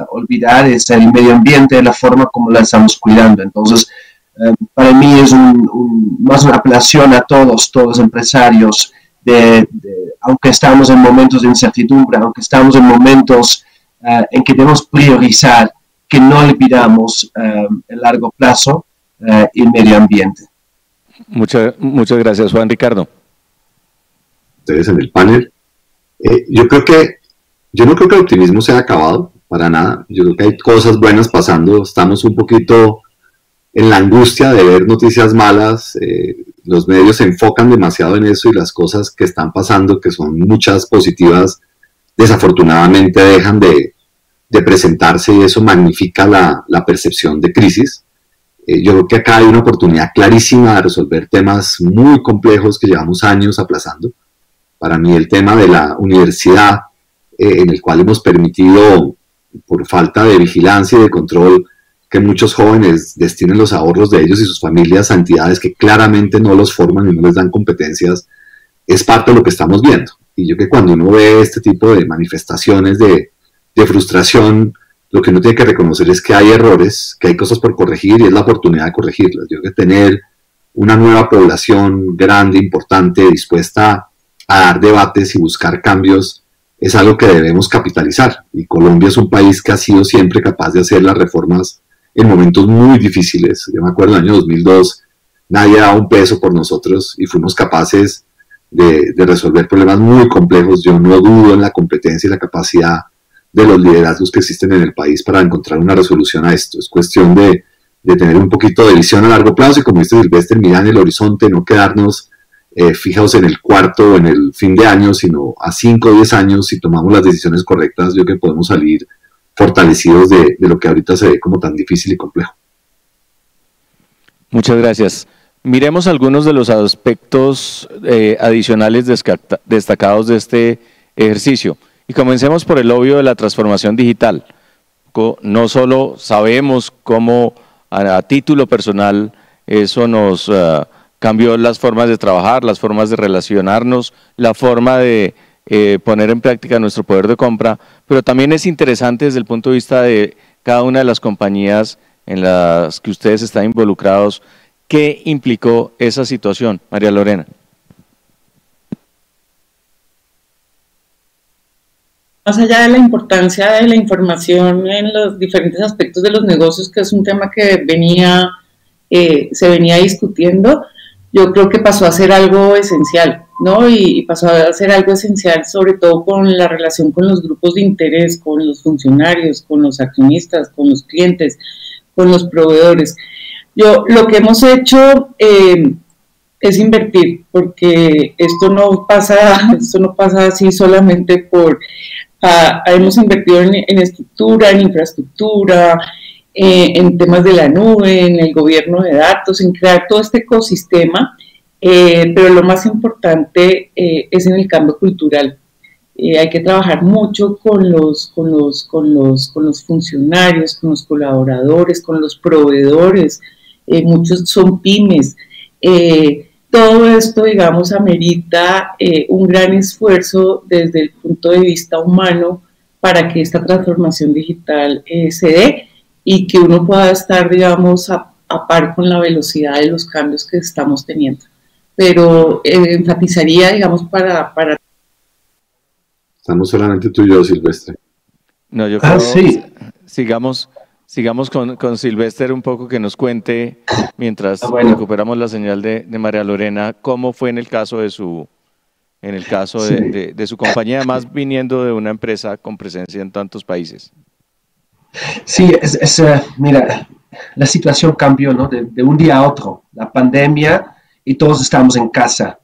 olvidar es el medio ambiente, la forma como la estamos cuidando. Entonces, para mí es más una apelación a todos los empresarios, aunque estamos en momentos de incertidumbre, aunque estamos en momentos en que debemos priorizar, que no olvidamos el largo plazo y el medio ambiente. Muchas gracias, Juan Ricardo. Ustedes en el panel. Yo no creo que el optimismo se haya acabado, para nada. Yo creo que hay cosas buenas pasando. Estamos un poquito en la angustia de ver noticias malas. Los medios se enfocan demasiado en eso, y las cosas que están pasando, que son muchas positivas, desafortunadamente dejan de presentarse, y eso magnifica la percepción de crisis. Yo creo que acá hay una oportunidad clarísima de resolver temas muy complejos que llevamos años aplazando. Para mí el tema de la universidad, en el cual hemos permitido, por falta de vigilancia y de control, que muchos jóvenes destinen los ahorros de ellos y sus familias a entidades que claramente no los forman y no les dan competencias, es parte de lo que estamos viendo. Y yo creo que cuando uno ve este tipo de manifestaciones de frustración, lo que uno tiene que reconocer es que hay errores, que hay cosas por corregir, y es la oportunidad de corregirlas. Yo creo que tener una nueva población grande, importante, dispuesta a dar debates y buscar cambios, es algo que debemos capitalizar. Y Colombia es un país que ha sido siempre capaz de hacer las reformas en momentos muy difíciles. Yo me acuerdo en el año 2002, nadie daba un peso por nosotros y fuimos capaces de resolver problemas muy complejos. Yo no dudo en la competencia y la capacidad de los liderazgos que existen en el país para encontrar una resolución a esto. Es cuestión de de tener un poquito de visión a largo plazo y, como dice Silvestre, mirar en el horizonte, no quedarnos fijados en el cuarto o en el fin de año, sino a 5 o 10 años. Si tomamos las decisiones correctas, yo creo que podemos salir fortalecidos de lo que ahorita se ve como tan difícil y complejo. Muchas gracias. Miremos algunos de los aspectos adicionales destacados de este ejercicio. Y comencemos por el obvio de la transformación digital. No solo sabemos cómo a título personal eso nos cambió las formas de trabajar, las formas de relacionarnos, la forma de poner en práctica nuestro poder de compra, pero también es interesante desde el punto de vista de cada una de las compañías en las que ustedes están involucrados. ¿Qué implicó esa situación, María Lorena? Más allá de la importancia de la información en los diferentes aspectos de los negocios, que es un tema que se venía discutiendo, yo creo que pasó a ser algo esencial, ¿no? Y pasó a ser algo esencial sobre todo con la relación con los grupos de interés, con los funcionarios, con los accionistas, con los clientes, con los proveedores. Lo que hemos hecho es invertir, porque esto no pasa así solamente por... hemos invertido en estructura, en infraestructura, en temas de la nube, en el gobierno de datos, en crear todo este ecosistema, pero lo más importante es en el cambio cultural. Hay que trabajar mucho con los funcionarios, con los colaboradores, con los proveedores, muchos son pymes. Todo esto, digamos, amerita un gran esfuerzo desde el punto de vista humano para que esta transformación digital se dé y que uno pueda estar, digamos, a par con la velocidad de los cambios que estamos teniendo. Pero enfatizaría, digamos, para... Estamos solamente tú y yo, Silvestre. No, yo creo sí. Sigamos con Silvestre un poco, que nos cuente, mientras recuperamos la señal de María Lorena, cómo fue en el caso de su compañía, además viniendo de una empresa con presencia en tantos países. Sí, mira, la situación cambió, ¿no? De un día a otro, la pandemia, y todos estamos en casa.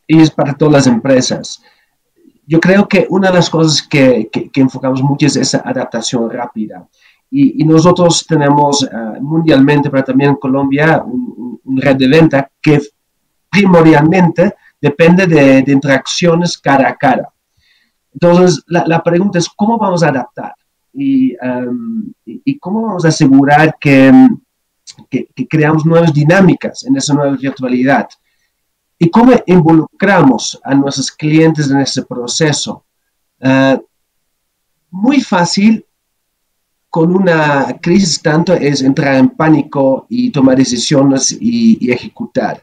Y es para todas las empresas. Yo creo que una de las cosas que enfocamos mucho es esa adaptación rápida. Y nosotros tenemos mundialmente, pero también en Colombia, un red de venta que primordialmente depende de interacciones cara a cara. Entonces, la pregunta es, ¿cómo vamos a adaptar? Y cómo vamos a asegurar que creamos nuevas dinámicas en esa nueva virtualidad. ¿Y cómo involucramos a nuestros clientes en ese proceso? Muy fácil con una crisis tanto es entrar en pánico y tomar decisiones y ejecutar.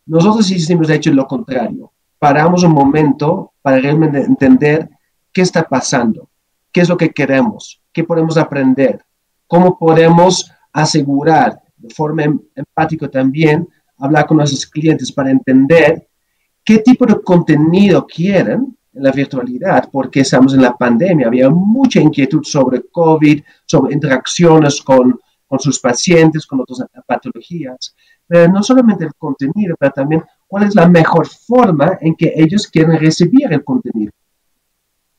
Nosotros hicimos de hecho lo contrario. Paramos un momento para realmente entender qué está pasando, qué es lo que queremos, qué podemos aprender, cómo podemos asegurar de forma empática también hablar con nuestros clientes para entender qué tipo de contenido quieren en la virtualidad, porque estamos en la pandemia, había mucha inquietud sobre COVID, sobre interacciones con sus pacientes, con otras patologías, pero no solamente el contenido, pero también cuál es la mejor forma en que ellos quieren recibir el contenido.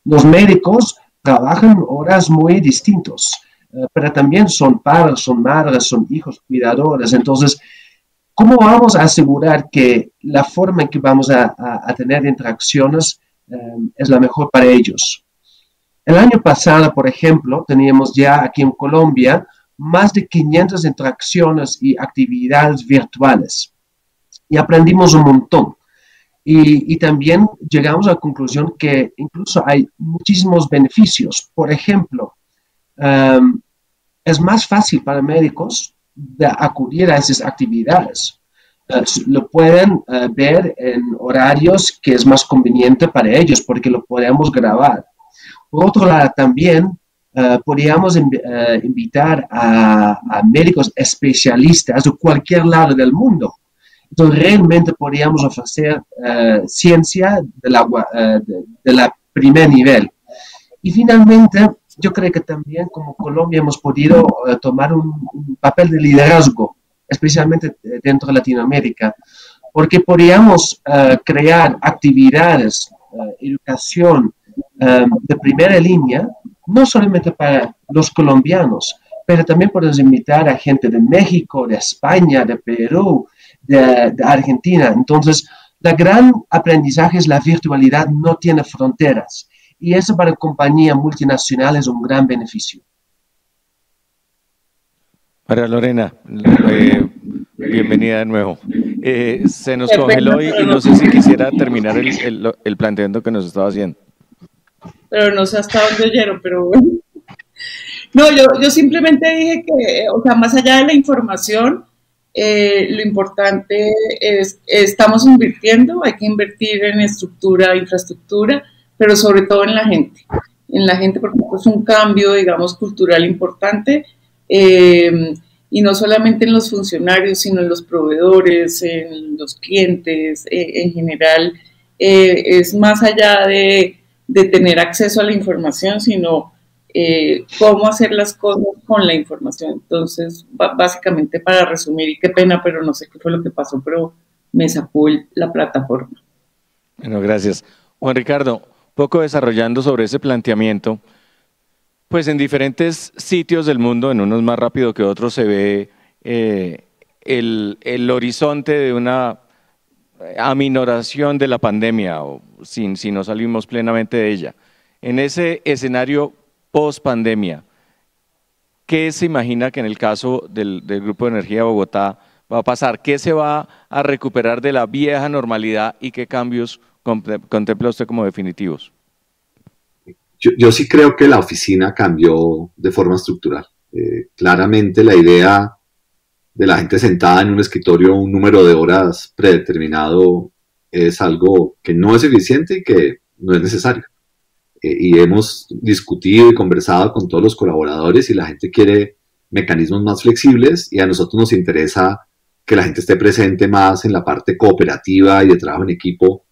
Los médicos trabajan horas muy distintas, pero también son padres, son madres, son hijos, cuidadores. Entonces, ¿cómo vamos a asegurar que la forma en que vamos a tener interacciones es la mejor para ellos? El año pasado, por ejemplo, teníamos ya aquí en Colombia más de 500 interacciones y actividades virtuales y aprendimos un montón. Y también llegamos a la conclusión que incluso hay muchísimos beneficios. Por ejemplo, es más fácil para médicos de acudir a esas actividades. Lo pueden ver en horarios que es más conveniente para ellos porque lo podemos grabar. Por otro lado, también podríamos invitar a médicos especialistas de cualquier lado del mundo. Entonces, realmente podríamos ofrecer ciencia de la primer nivel. Y finalmente, yo creo que también como Colombia hemos podido tomar un papel de liderazgo, especialmente dentro de Latinoamérica, porque podríamos crear actividades, educación de primera línea, no solamente para los colombianos, pero también podemos invitar a gente de México, de España, de Perú, de Argentina. Entonces, la gran aprendizaje es la virtualidad no tiene fronteras y eso para compañías multinacionales es un gran beneficio. María Lorena, bienvenida de nuevo. Se nos congeló y no sé si quisiera terminar el planteamiento que nos estaba haciendo. Pero no sé hasta dónde oyeron, pero bueno. No, yo simplemente dije que, o sea, más allá de la información, lo importante es, estamos invirtiendo, hay que invertir en estructura, infraestructura, pero sobre todo en la gente porque es un cambio, digamos, cultural importante, y no solamente en los funcionarios, sino en los proveedores, en los clientes, en general, es más allá de tener acceso a la información, sino cómo hacer las cosas con la información. Entonces, básicamente para resumir, y qué pena, pero no sé qué fue lo que pasó, pero me sacó la plataforma. Bueno, gracias. Juan Ricardo, poco desarrollando sobre ese planteamiento, pues en diferentes sitios del mundo, en unos más rápido que otros, se ve el horizonte de una aminoración de la pandemia, o si no salimos plenamente de ella. En ese escenario post-pandemia, ¿qué se imagina que en el caso del Grupo de Energía de Bogotá va a pasar? ¿Qué se va a recuperar de la vieja normalidad y qué cambios contempla usted como definitivos? Yo sí creo que la oficina cambió de forma estructural. Claramente la idea de la gente sentada en un escritorio un número de horas predeterminado es algo que no es eficiente y que no es necesario. Y hemos discutido y conversado con todos los colaboradores y la gente quiere mecanismos más flexibles y a nosotros nos interesa que la gente esté presente más en la parte cooperativa y de trabajo en equipo,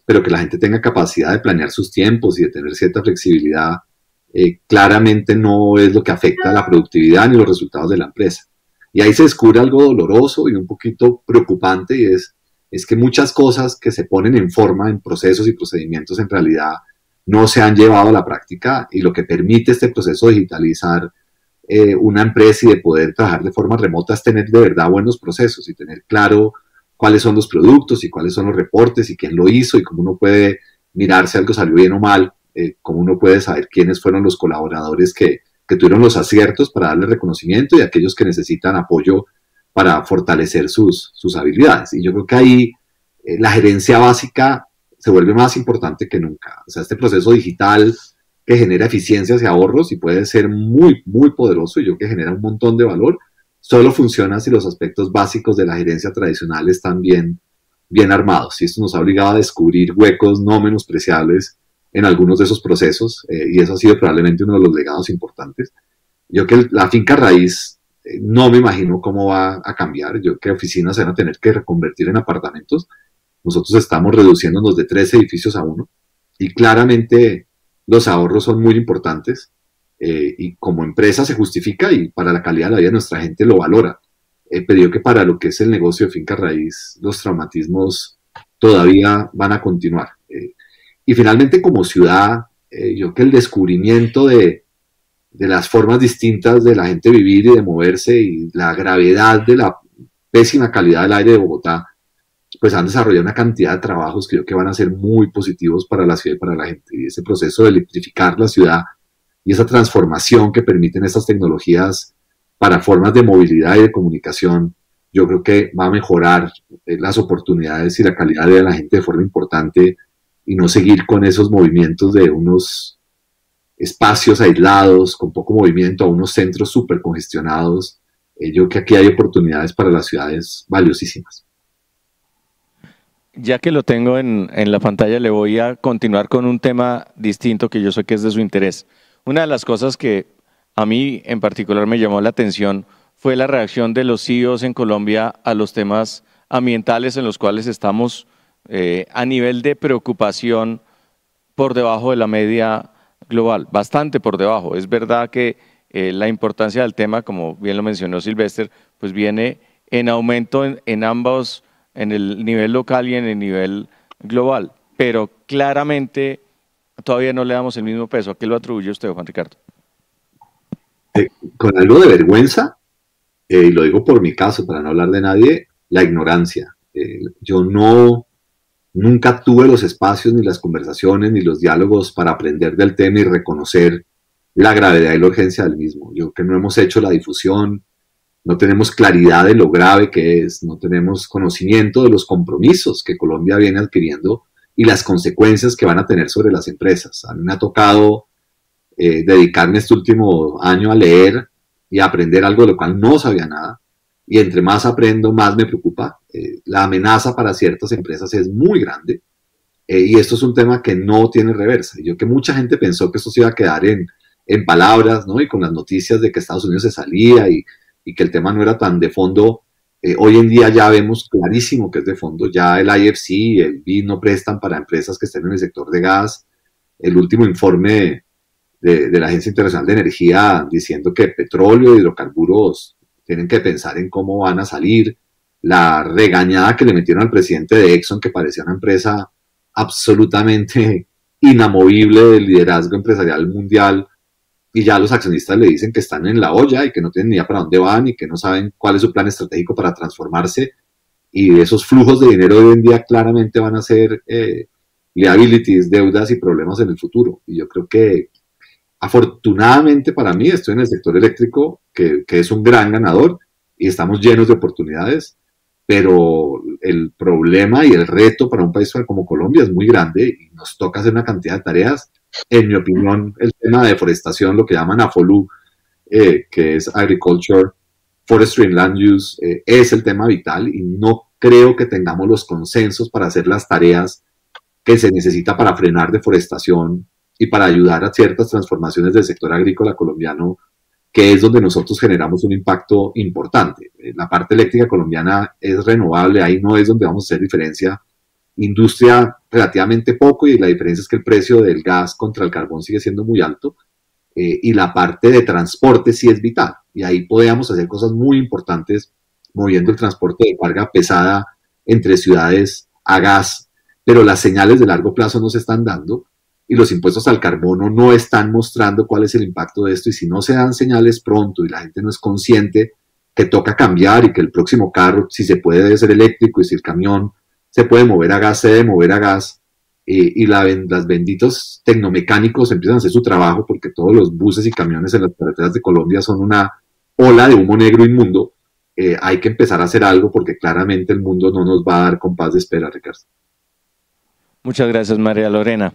pero que la gente tenga capacidad de planear sus tiempos y de tener cierta flexibilidad. Claramente no es lo que afecta a la productividad ni los resultados de la empresa. Y ahí se descubre algo doloroso y un poquito preocupante y es que muchas cosas que se ponen en forma en procesos y procedimientos en realidad no se han llevado a la práctica y lo que permite este proceso de digitalizar una empresa y de poder trabajar de forma remota es tener de verdad buenos procesos y tener claro cuáles son los productos y cuáles son los reportes y quién lo hizo y cómo uno puede mirar si algo salió bien o mal, cómo uno puede saber quiénes fueron los colaboradores que tuvieron los aciertos para darle reconocimiento y aquellos que necesitan apoyo para fortalecer sus habilidades. Y yo creo que ahí la gerencia básica se vuelve más importante que nunca. O sea, este proceso digital que genera eficiencias y ahorros y puede ser muy, muy poderoso y yo que genera un montón de valor, solo funciona si los aspectos básicos de la gerencia tradicional están bien armados. Y esto nos ha obligado a descubrir huecos no menospreciables en algunos de esos procesos y eso ha sido probablemente uno de los legados importantes. Yo que la finca raíz no me imagino cómo va a cambiar. Yo que oficinas se van a tener que reconvertir en apartamentos. Nosotros estamos reduciéndonos de 3 edificios a 1 y claramente los ahorros son muy importantes y como empresa se justifica y para la calidad de la vida de nuestra gente lo valora. Pero yo que para lo que es el negocio de finca raíz, los traumatismos todavía van a continuar. Y finalmente como ciudad, yo que el descubrimiento de las formas distintas de la gente vivir y de moverse y la gravedad de la pésima calidad del aire de Bogotá, pues han desarrollado una cantidad de trabajos que yo creo que van a ser muy positivos para la ciudad y para la gente. Y ese proceso de electrificar la ciudad y esa transformación que permiten estas tecnologías para formas de movilidad y de comunicación, yo creo que va a mejorar las oportunidades y la calidad de la gente de forma importante y no seguir con esos movimientos de unos espacios aislados, con poco movimiento, a unos centros súper congestionados. Yo creo que aquí hay oportunidades para las ciudades valiosísimas. Ya que lo tengo en la pantalla, le voy a continuar con un tema distinto que yo sé que es de su interés. Una de las cosas que a mí en particular me llamó la atención fue la reacción de los CEOs en Colombia a los temas ambientales en los cuales estamos a nivel de preocupación por debajo de la media global, bastante por debajo. Es verdad que la importancia del tema, como bien lo mencionó Silvestre, pues viene en aumento en ambos, en el nivel local y en el nivel global, pero claramente todavía no le damos el mismo peso. ¿A qué lo atribuye usted, Juan Ricardo? Con algo de vergüenza, y lo digo por mi caso, para no hablar de nadie, la ignorancia. Yo nunca tuve los espacios, ni las conversaciones, ni los diálogos para aprender del tema y reconocer la gravedad y la urgencia del mismo. Yo creo que no hemos hecho la difusión, no tenemos claridad de lo grave que es, no tenemos conocimiento de los compromisos que Colombia viene adquiriendo y las consecuencias que van a tener sobre las empresas. A mí me ha tocado dedicarme este último año a leer y a aprender algo de lo cual no sabía nada. Y entre más aprendo, más me preocupa. La amenaza para ciertas empresas es muy grande. Y esto es un tema que no tiene reversa. Yo que mucha gente pensó que esto se iba a quedar en palabras, ¿no? Y con las noticias de que Estados Unidos se salía y que el tema no era tan de fondo. Hoy en día ya vemos clarísimo que es de fondo. Ya el IFC y el BID no prestan para empresas que estén en el sector de gas. El último informe de la Agencia Internacional de Energía diciendo que petróleo y hidrocarburos tienen que pensar en cómo van a salir. La regañada que le metieron al presidente de Exxon, que parecía una empresa absolutamente inamovible del liderazgo empresarial mundial, y ya los accionistas le dicen que están en la olla y que no tienen ni idea para dónde van y que no saben cuál es su plan estratégico para transformarse, y esos flujos de dinero de hoy en día claramente van a ser liabilities, deudas y problemas en el futuro. Y yo creo que afortunadamente para mí estoy en el sector eléctrico, que es un gran ganador y estamos llenos de oportunidades, pero el problema y el reto para un país como Colombia es muy grande y nos toca hacer una cantidad de tareas. En mi opinión, el tema de deforestación, lo que llaman AFOLU, que es Agriculture, Forestry and Land Use, es el tema vital y no creo que tengamos los consensos para hacer las tareas que se necesita para frenar deforestación y para ayudar a ciertas transformaciones del sector agrícola colombiano, que es donde nosotros generamos un impacto importante. La parte eléctrica colombiana es renovable, ahí no es donde vamos a hacer diferencia. Industria relativamente poco, y la diferencia es que el precio del gas contra el carbón sigue siendo muy alto, y la parte de transporte sí es vital, y ahí podemos hacer cosas muy importantes moviendo el transporte de carga pesada entre ciudades a gas, pero las señales de largo plazo no se están dando, y los impuestos al carbono no están mostrando cuál es el impacto de esto, y si no se dan señales pronto y la gente no es consciente que toca cambiar y que el próximo carro, si se puede, debe ser eléctrico, y si el camión se puede mover a gas, se debe mover a gas, y las benditos tecnomecánicos empiezan a hacer su trabajo, porque todos los buses y camiones en las carreteras de Colombia son una ola de humo negro inmundo. Hay que empezar a hacer algo, porque claramente el mundo no nos va a dar compás de espera, Ricardo. Muchas gracias, María Lorena.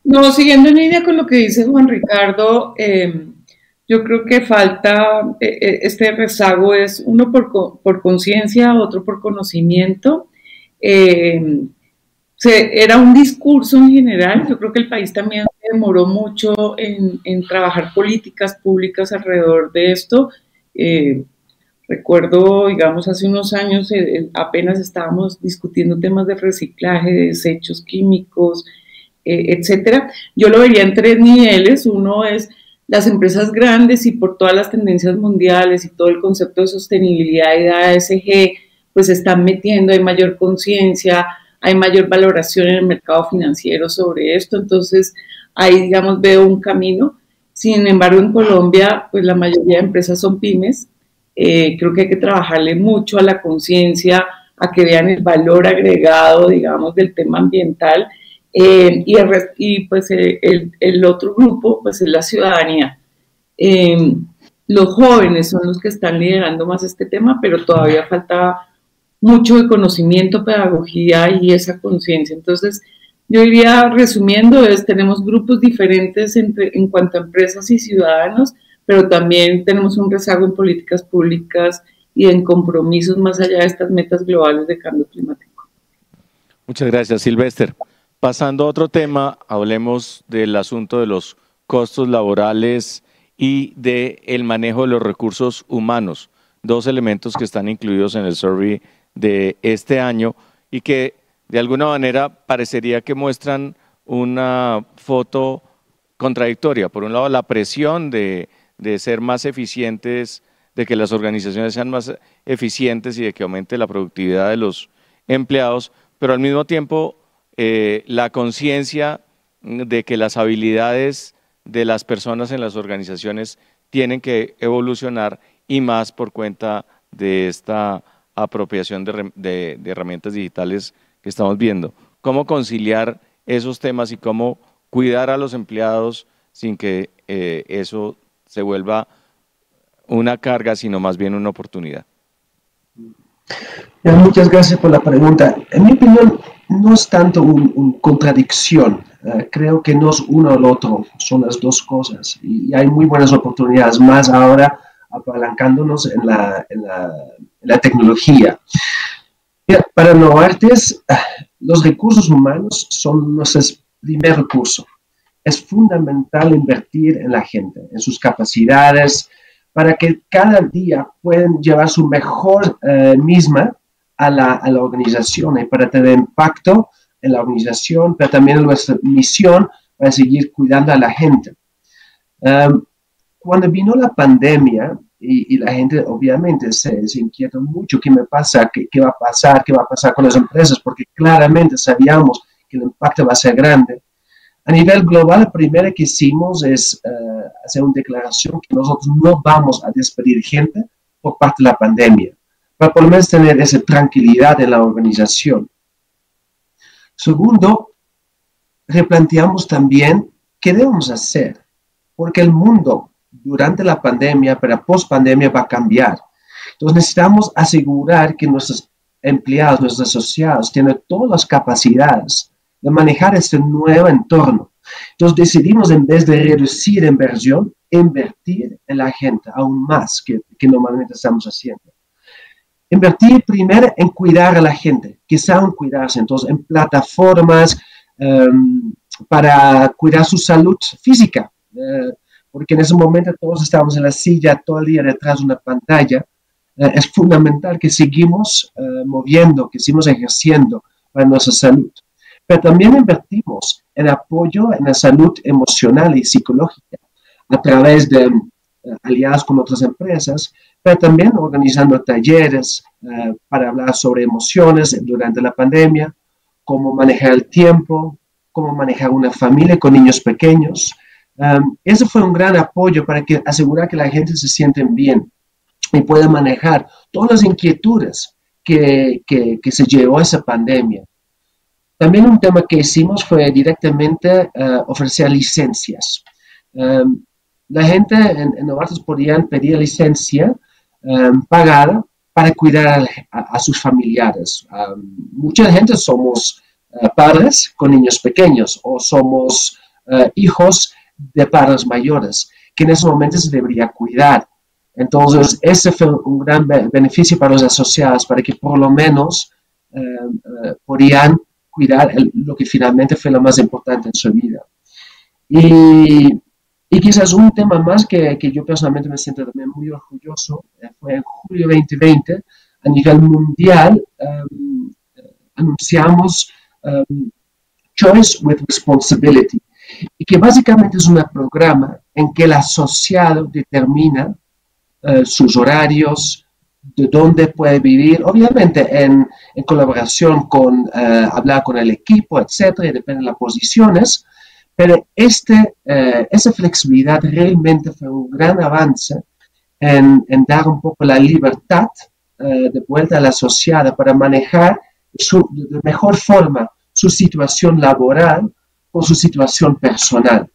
No, siguiendo en línea con lo que dice Juan Ricardo, yo creo que falta, este rezago es uno por conciencia, otro por conocimiento. Era un discurso en general. Yo creo que el país también se demoró mucho en trabajar políticas públicas alrededor de esto. Recuerdo, digamos, hace unos años apenas estábamos discutiendo temas de reciclaje, de desechos químicos, etcétera. Yo lo vería en tres niveles. Uno es las empresas grandes, y por todas las tendencias mundiales y todo el concepto de sostenibilidad y de ASG, pues se están metiendo, hay mayor conciencia, hay mayor valoración en el mercado financiero sobre esto. Entonces ahí, digamos, veo un camino. Sin embargo, en Colombia, pues la mayoría de empresas son pymes. Creo que hay que trabajarle mucho a la conciencia, a que vean el valor agregado, digamos, del tema ambiental. Y pues el otro grupo pues es la ciudadanía. Los jóvenes son los que están liderando más este tema, pero todavía falta mucho de conocimiento, pedagogía y esa conciencia. Entonces, yo iría resumiendo, tenemos grupos diferentes en cuanto a empresas y ciudadanos, pero también tenemos un rezago en políticas públicas y en compromisos más allá de estas metas globales de cambio climático. Muchas gracias, Silvestre. Pasando a otro tema, hablemos del asunto de los costos laborales y del manejo de los recursos humanos, dos elementos que están incluidos en el survey de este año y que de alguna manera parecería que muestran una foto contradictoria. Por un lado, la presión de ser más eficientes, de que las organizaciones sean más eficientes y de que aumente la productividad de los empleados, pero al mismo tiempo la conciencia de que las habilidades de las personas en las organizaciones tienen que evolucionar, y más por cuenta de esta apropiación de herramientas digitales que estamos viendo. ¿Cómo conciliar esos temas y cómo cuidar a los empleados sin que eso se vuelva una carga, sino más bien una oportunidad? Muchas gracias por la pregunta. En mi opinión, no es tanto una contradicción. Creo que no es uno o el otro, son las dos cosas. Y hay muy buenas oportunidades, más ahora apalancándonos en la tecnología. Mira, para Novartis, los recursos humanos son nuestro primer recurso. Es fundamental invertir en la gente, en sus capacidades, para que cada día puedan llevar su mejor misma a la organización y para tener impacto en la organización, pero también en nuestra misión para seguir cuidando a la gente. Cuando vino la pandemia y la gente obviamente se inquietó mucho, ¿qué me pasa? ¿Qué va a pasar? ¿Qué va a pasar con las empresas? Porque claramente sabíamos que el impacto va a ser grande. A nivel global, lo primero que hicimos es hacer una declaración que nosotros no vamos a despedir gente por parte de la pandemia, para por lo menos tener esa tranquilidad en la organización. Segundo, replanteamos también qué debemos hacer, porque el mundo durante la pandemia, pero post pandemia va a cambiar. Entonces necesitamos asegurar que nuestros empleados, nuestros asociados tienen todas las capacidades de manejar este nuevo entorno. Entonces decidimos, en vez de reducir inversión, invertir en la gente aún más que normalmente estamos haciendo. Invertir primero en cuidar a la gente, que saben cuidarse, entonces en plataformas para cuidar su salud física, porque en ese momento todos estamos en la silla todo el día detrás de una pantalla. Es fundamental que seguimos moviendo, que seguimos ejerciendo para nuestra salud. Pero también invertimos en apoyo en la salud emocional y psicológica a través de aliados con otras empresas, pero también organizando talleres para hablar sobre emociones durante la pandemia, cómo manejar el tiempo, cómo manejar una familia con niños pequeños. Eso fue un gran apoyo para asegurar que la gente se siente bien y pueda manejar todas las inquietudes que se llevó a esa pandemia. También un tema que hicimos fue directamente ofrecer licencias. La gente en Novartis podían pedir licencia pagada para cuidar a sus familiares. Mucha gente somos padres con niños pequeños o somos hijos de padres mayores, que en ese momento se debería cuidar. Entonces, ese fue un gran beneficio para los asociados, para que por lo menos podían cuidar lo que finalmente fue lo más importante en su vida. Y quizás un tema más que yo personalmente me siento también muy orgulloso, fue en julio 2020, a nivel mundial, anunciamos Choice with Responsibility, y que básicamente es un programa en que el asociado determina sus horarios, de dónde puede vivir, obviamente en colaboración con hablar con el equipo, etcétera, y depende de las posiciones, pero esa flexibilidad realmente fue un gran avance en dar un poco la libertad de vuelta al asociado para manejar de mejor forma su situación laboral con su situación personal.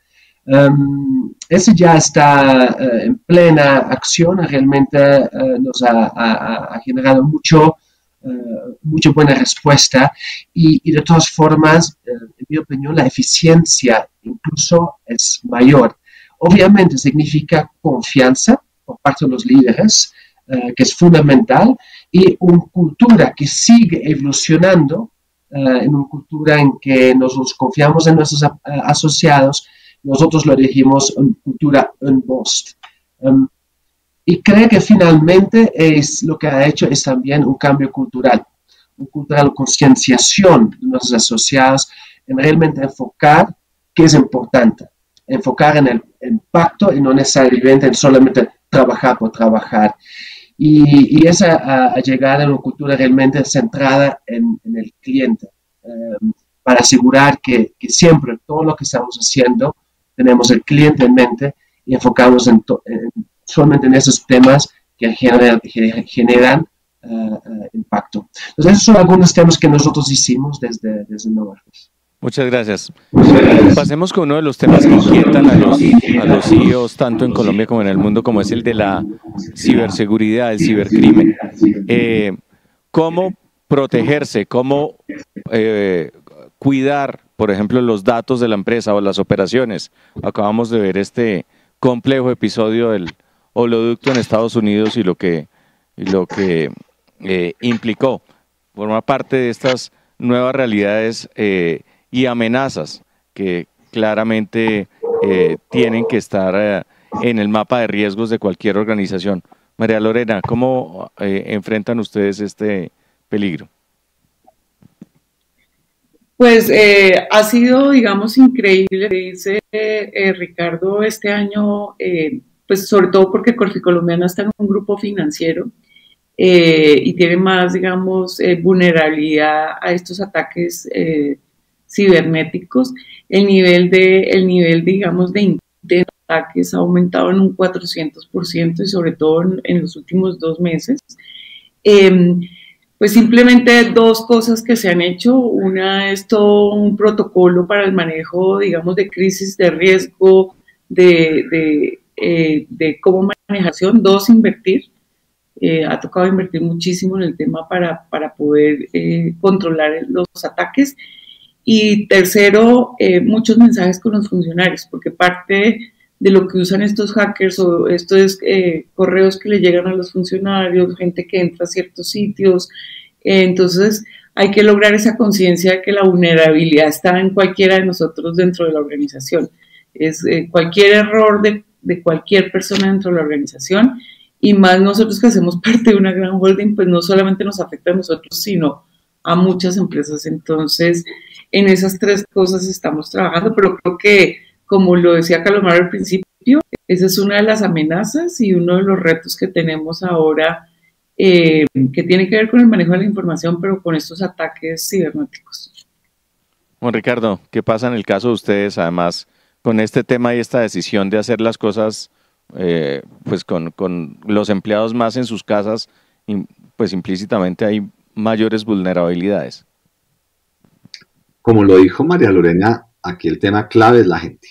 Eso ya está en plena acción, realmente nos ha generado mucha buena respuesta y de todas formas, en mi opinión, la eficiencia incluso es mayor. Obviamente significa confianza por parte de los líderes, que es fundamental, y una cultura que sigue evolucionando, en una cultura en que nosotros confiamos en nuestros asociados. Nosotros lo dijimos en cultura unbossed. Y creo que finalmente lo que ha hecho es también un cambio cultural, una cultural concienciación de nuestros asociados en realmente enfocar qué es importante, enfocar en el impacto y no necesariamente en solamente trabajar por trabajar. Y es a llegar a una cultura realmente centrada en el cliente, para asegurar que siempre todo lo que estamos haciendo tenemos el cliente en mente y enfocamos solamente en esos temas que generan impacto. Entonces, esos son algunos temas que nosotros hicimos desde Novartis. Muchas gracias. Pasemos con uno de los temas que inquietan a los CEOs tanto en Colombia como en el mundo, como es el de la ciberseguridad, el cibercrimen. ¿Cómo protegerse? ¿Cómo cuidar, por ejemplo, los datos de la empresa o las operaciones? Acabamos de ver este complejo episodio del oleoducto en Estados Unidos y lo que implicó. Forma parte de estas nuevas realidades y amenazas que claramente tienen que estar en el mapa de riesgos de cualquier organización. María Lorena, ¿cómo enfrentan ustedes este peligro? Pues ha sido, digamos, increíble, dice Ricardo, este año, pues sobre todo porque Corficolombiana está en un grupo financiero y tiene más, digamos, vulnerabilidad a estos ataques cibernéticos. El nivel, digamos, de ataques ha aumentado en un 400% y sobre todo en los últimos 2 meses. Pues simplemente 2 cosas que se han hecho. Una es todo un protocolo para el manejo, digamos, de crisis, de riesgo, de cómo manejar. 2, invertir. Ha tocado invertir muchísimo en el tema para poder controlar los ataques. Y tercero, muchos mensajes con los funcionarios, porque parte de lo que usan estos hackers o estos correos que le llegan a los funcionarios, gente que entra a ciertos sitios. Entonces hay que lograr esa conciencia de que la vulnerabilidad está en cualquiera de nosotros dentro de la organización. Es cualquier error de cualquier persona dentro de la organización, y más nosotros que hacemos parte de una gran holding, pues no solamente nos afecta a nosotros, sino a muchas empresas. Entonces, en esas 3 cosas estamos trabajando, pero creo que, como lo decía Calomar al principio, esa es una de las amenazas y uno de los retos que tenemos ahora, que tiene que ver con el manejo de la información, pero con estos ataques cibernéticos. Juan Ricardo, ¿qué pasa en el caso de ustedes, además, con este tema y esta decisión de hacer las cosas pues con los empleados más en sus casas? Pues implícitamente hay mayores vulnerabilidades. Como lo dijo María Lorena, aquí el tema clave es la gente.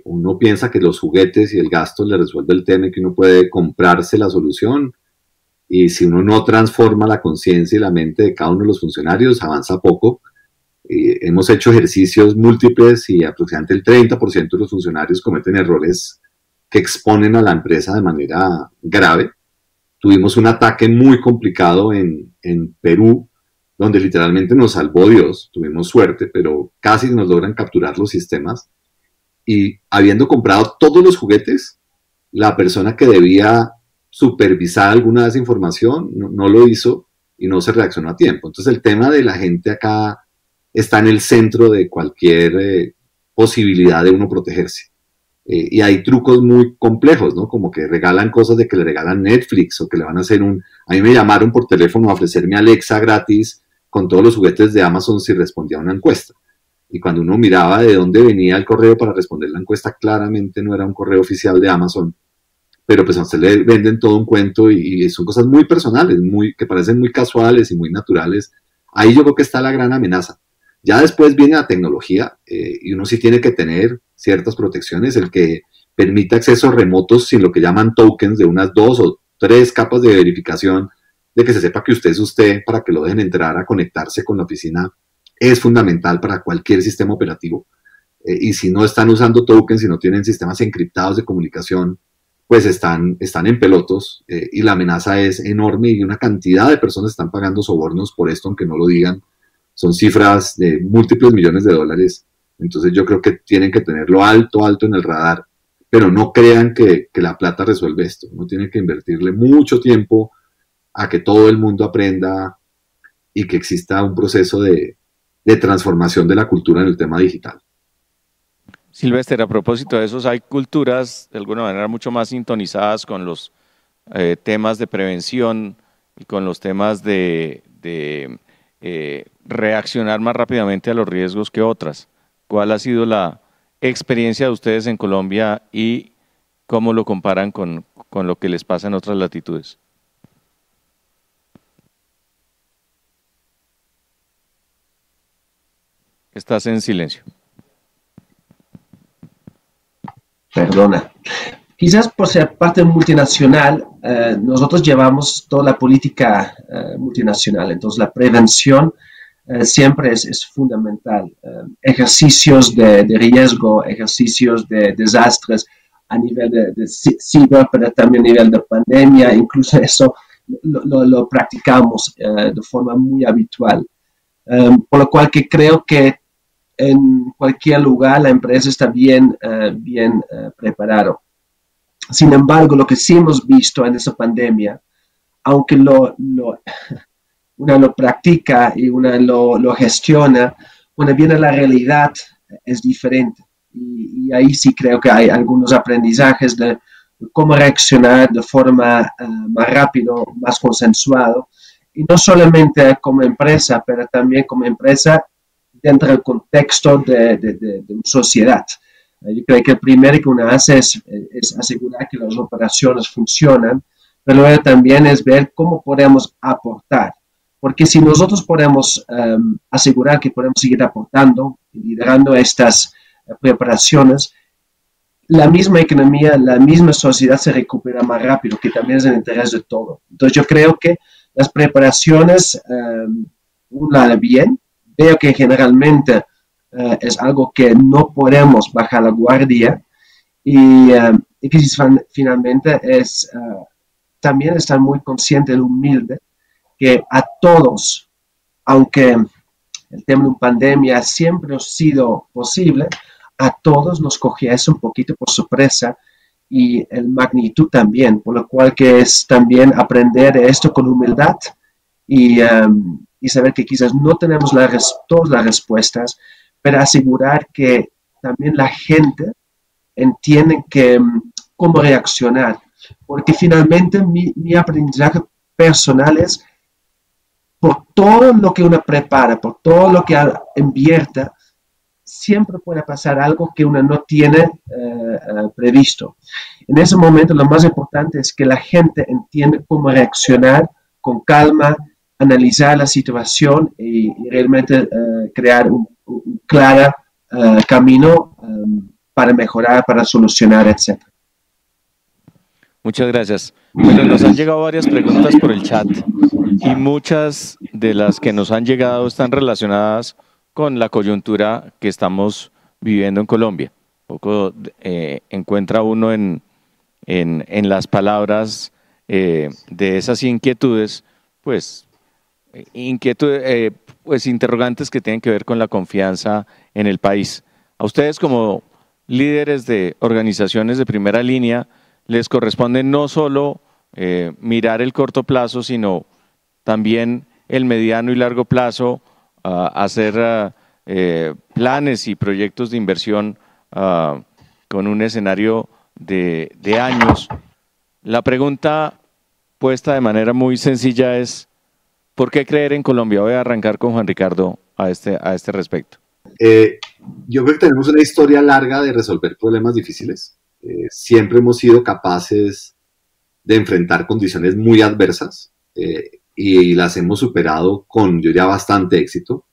Uno piensa que los juguetes y el gasto le resuelve el tema y que uno puede comprarse la solución, y si uno no transforma la conciencia y la mente de cada uno de los funcionarios, avanza poco. Hemos hecho ejercicios múltiples y aproximadamente el 30% de los funcionarios cometen errores que exponen a la empresa de manera grave. Tuvimos un ataque muy complicado en Perú, donde literalmente nos salvó Dios. Tuvimos suerte, pero casi nos logran capturar los sistemas. Y habiendo comprado todos los juguetes, la persona que debía supervisar alguna de esa información no lo hizo y no se reaccionó a tiempo. Entonces el tema de la gente acá está en el centro de cualquier posibilidad de uno protegerse. Y hay trucos muy complejos, ¿no? Como que regalan cosas de que le regalan Netflix, o que le van a hacer A mí me llamaron por teléfono a ofrecerme Alexa gratis con todos los juguetes de Amazon si respondía a una encuesta. Y cuando uno miraba de dónde venía el correo para responder la encuesta, claramente no era un correo oficial de Amazon. Pero pues a usted le venden todo un cuento y son cosas muy personales, que parecen muy casuales y muy naturales. Ahí yo creo que está la gran amenaza. Ya después viene la tecnología y uno sí tiene que tener ciertas protecciones, el que permita accesos remotos sin lo que llaman tokens, de unas 2 o 3 capas de verificación, de que se sepa que usted es usted para que lo dejen entrar a conectarse con la oficina, es fundamental para cualquier sistema operativo. Y si no están usando tokens, si no tienen sistemas encriptados de comunicación, pues están en pelotos, y la amenaza es enorme y una cantidad de personas están pagando sobornos por esto, aunque no lo digan. Son cifras de múltiples millones de dólares. Entonces yo creo que tienen que tenerlo alto en el radar, pero no crean que la plata resuelve esto. Uno tiene que invertirle mucho tiempo a que todo el mundo aprenda y que exista un proceso de de transformación de la cultura en el tema digital. Silvestre, a propósito de esos, hay culturas de alguna manera mucho más sintonizadas con los temas de prevención y con los temas de reaccionar más rápidamente a los riesgos que otras. ¿Cuál ha sido la experiencia de ustedes en Colombia y cómo lo comparan con lo que les pasa en otras latitudes? Estás en silencio. Perdona. Quizás por ser parte multinacional, nosotros llevamos toda la política multinacional, entonces la prevención siempre es fundamental. Ejercicios de riesgo, ejercicios de desastres a nivel de ciber, pero también a nivel de pandemia, incluso eso lo practicamos de forma muy habitual. Por lo cual que creo que en cualquier lugar la empresa está bien preparado. Sin embargo, lo que sí hemos visto en esa pandemia, aunque una lo practica y una lo gestiona, cuando viene la realidad es diferente. Y ahí sí creo que hay algunos aprendizajes de cómo reaccionar de forma más rápido, más consensuado. Y no solamente como empresa, pero también como empresa dentro del contexto de una sociedad. Yo creo que el primero que uno hace es asegurar que las operaciones funcionan, pero luego también es ver cómo podemos aportar. Porque si nosotros podemos asegurar que podemos seguir aportando y liderando estas preparaciones, la misma economía, la misma sociedad se recupera más rápido, que también es el interés de todo. Entonces yo creo que las preparaciones, una bien, veo que generalmente es algo que no podemos bajar la guardia y que finalmente es también estar muy consciente y humilde que a todos, aunque el tema de una pandemia siempre ha sido posible, a todos nos cogía eso un poquito por sorpresa y el magnitud también, por lo cual que es también aprender esto con humildad y saber que quizás no tenemos todas las respuestas, pero asegurar que también la gente entiende cómo reaccionar. Porque finalmente mi aprendizaje personal es, por todo lo que uno prepara, por todo lo que invierta, siempre puede pasar algo que uno no tiene previsto. En ese momento lo más importante es que la gente entienda cómo reaccionar con calma, analizar la situación y realmente crear un claro camino para mejorar, para solucionar, etc. Muchas gracias. Bueno, nos han llegado varias preguntas por el chat y muchas de las que nos han llegado están relacionadas con la coyuntura que estamos viviendo en Colombia. Un poco encuentra uno en las palabras de esas inquietudes, pues interrogantes que tienen que ver con la confianza en el país. A ustedes como líderes de organizaciones de primera línea les corresponde no solo mirar el corto plazo, sino también el mediano y largo plazo, hacer planes y proyectos de inversión con un escenario de años. La pregunta puesta de manera muy sencilla es: ¿por qué creer en Colombia? Voy a arrancar con Juan Ricardo a este respecto. Yo creo que tenemos una historia larga de resolver problemas difíciles. Siempre hemos sido capaces de enfrentar condiciones muy adversas y las hemos superado con, yo diría, bastante éxito.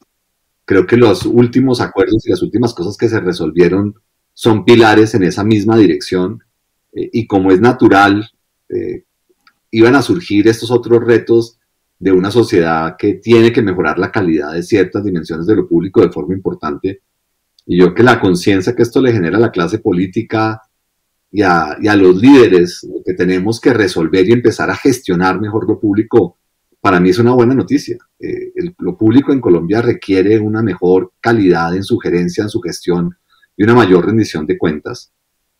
Creo que los últimos acuerdos y las últimas cosas que se resolvieron son pilares en esa misma dirección y como es natural, iban a surgir estos otros retos de una sociedad que tiene que mejorar la calidad de ciertas dimensiones de lo público de forma importante. Y yo creo que la conciencia que esto le genera a la clase política y a los líderes, que tenemos que resolver y empezar a gestionar mejor lo público, para mí es una buena noticia. Lo público en Colombia requiere una mejor calidad en su gerencia, en su gestión y una mayor rendición de cuentas.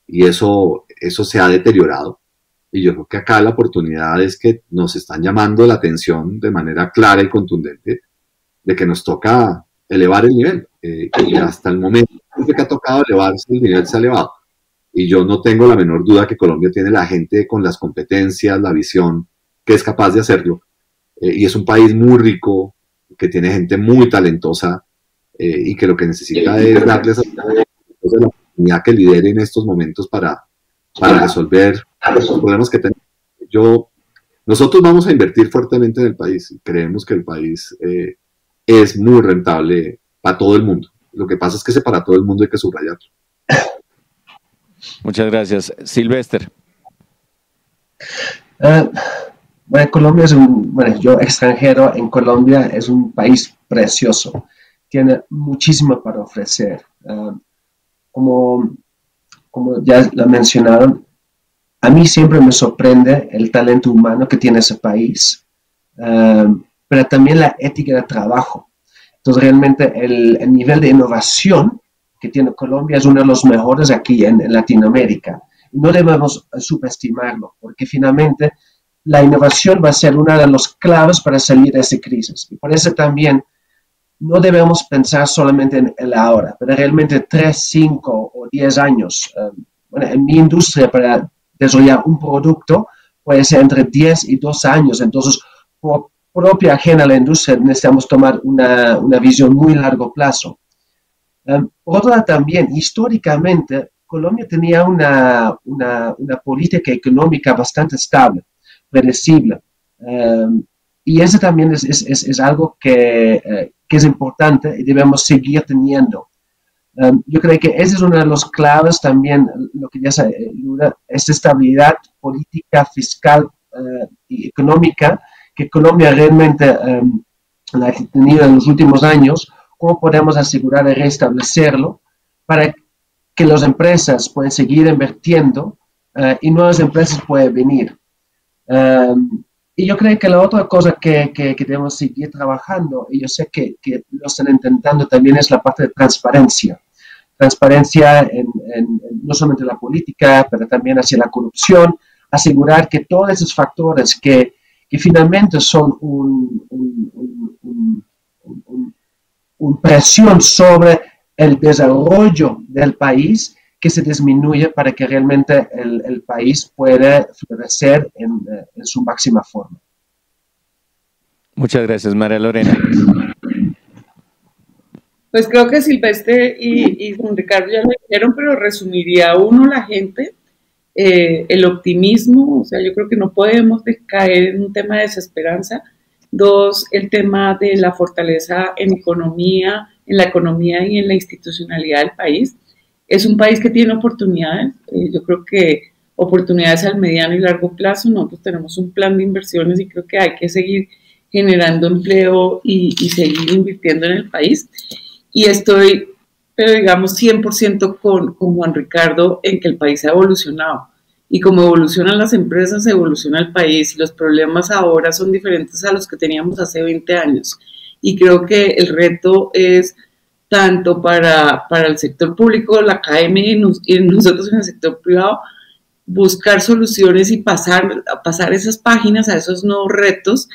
Y eso se ha deteriorado. Y yo creo que acá la oportunidad es que nos están llamando la atención de manera clara y contundente de que nos toca elevar el nivel. Y hasta el momento que ha tocado elevarse, el nivel se ha elevado. Y yo no tengo la menor duda que Colombia tiene la gente con las competencias, la visión, que es capaz de hacerlo. Y es un país muy rico, que tiene gente muy talentosa y que lo que necesita es darles a la oportunidad que lidere en estos momentos para resolver los problemas que tenemos. Nosotros vamos a invertir fuertemente en el país y creemos que el país es muy rentable para todo el mundo. Lo que pasa es que para todo el mundo hay que subrayarlo. Muchas gracias. Silvestre. Bueno, Colombia yo extranjero en Colombia, es un país precioso. Tiene muchísimo para ofrecer. Como ya lo mencionaron, a mí siempre me sorprende el talento humano que tiene ese país, pero también la ética de trabajo. Entonces, realmente el nivel de innovación que tiene Colombia es uno de los mejores aquí en Latinoamérica. No debemos subestimarlo, porque finalmente la innovación va a ser una de las claves para salir de esa crisis. Y por eso también no debemos pensar solamente en el ahora, pero realmente 3, 5 o 10 años. En mi industria, para desarrollar un producto, puede ser entre 10 y 12 años. Entonces, por propia agenda de la industria, necesitamos tomar una visión muy largo plazo. Por otro lado, también, históricamente, Colombia tenía una política económica bastante estable, predecible. Y eso también es algo que es importante y debemos seguir teniendo. Yo creo que esa es una de las claves también, lo que ya se ayuda, esta estabilidad política, fiscal y económica que Colombia realmente la ha tenido en los últimos años. ¿Cómo podemos asegurar y restablecerlo para que las empresas puedan seguir invirtiendo y nuevas empresas puedan venir? Y yo creo que la otra cosa que debemos seguir trabajando, y yo sé que lo están intentando también, es la parte de transparencia. Transparencia no solamente en la política, pero también hacia la corrupción, asegurar que todos esos factores que finalmente son una presión sobre el desarrollo del país, que se disminuye para que realmente el país pueda florecer en su máxima forma. Muchas gracias, María Lorena. Pues creo que Silvestre y Juan Ricardo ya lo dijeron, pero resumiría uno, la gente, el optimismo, o sea, yo creo que no podemos caer en un tema de desesperanza. 2, el tema de la fortaleza en la economía y en la institucionalidad del país. Es un país que tiene oportunidades, yo creo que oportunidades al mediano y largo plazo. Nosotros tenemos un plan de inversiones y creo que hay que seguir generando empleo y seguir invirtiendo en el país. Y estoy, pero digamos, 100% con Juan Ricardo en que el país ha evolucionado. Y como evolucionan las empresas, evoluciona el país. Y los problemas ahora son diferentes a los que teníamos hace 20 años. Y creo que el reto es tanto para el sector público, la academia y nosotros en el sector privado, buscar soluciones y pasar esas páginas a esos nuevos retos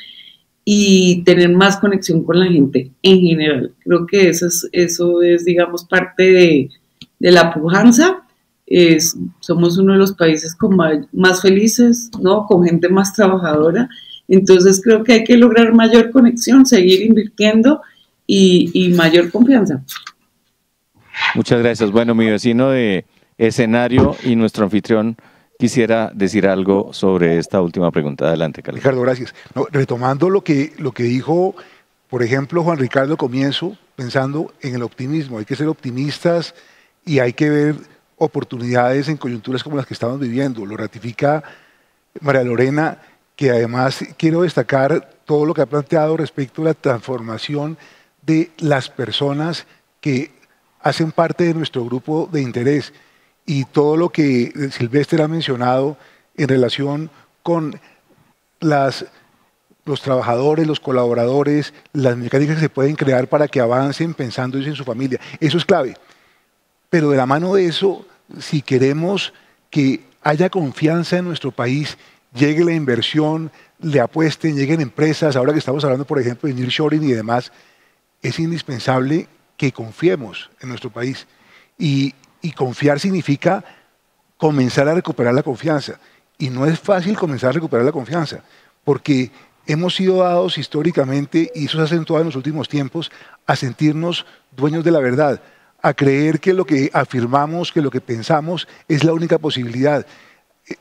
y tener más conexión con la gente en general. Creo que eso es digamos, parte de la pujanza. Somos uno de los países más felices, ¿no? Con gente más trabajadora. Entonces creo que hay que lograr mayor conexión, seguir invirtiendo y mayor confianza. Muchas gracias. Bueno, mi vecino de escenario y nuestro anfitrión quisiera decir algo sobre esta última pregunta. Adelante, Carlos. Ricardo, gracias. No, retomando lo que dijo, por ejemplo, Juan Ricardo al comienzo, pensando en el optimismo. Hay que ser optimistas y hay que ver oportunidades en coyunturas como las que estamos viviendo. Lo ratifica María Lorena, que además quiero destacar todo lo que ha planteado respecto a la transformación de las personas que hacen parte de nuestro grupo de interés y todo lo que Silvestre ha mencionado en relación con los trabajadores, los colaboradores, las mecánicas que se pueden crear para que avancen pensando en su familia. Eso es clave. Pero de la mano de eso, si queremos que haya confianza en nuestro país, llegue la inversión, le apuesten, lleguen empresas, ahora que estamos hablando, por ejemplo, de nearshoring y demás, es indispensable que confiemos en nuestro país. Y confiar significa comenzar a recuperar la confianza. Y no es fácil comenzar a recuperar la confianza, porque hemos sido dados históricamente, y eso se ha acentuado en los últimos tiempos, a sentirnos dueños de la verdad, a creer que lo que afirmamos, que lo que pensamos es la única posibilidad.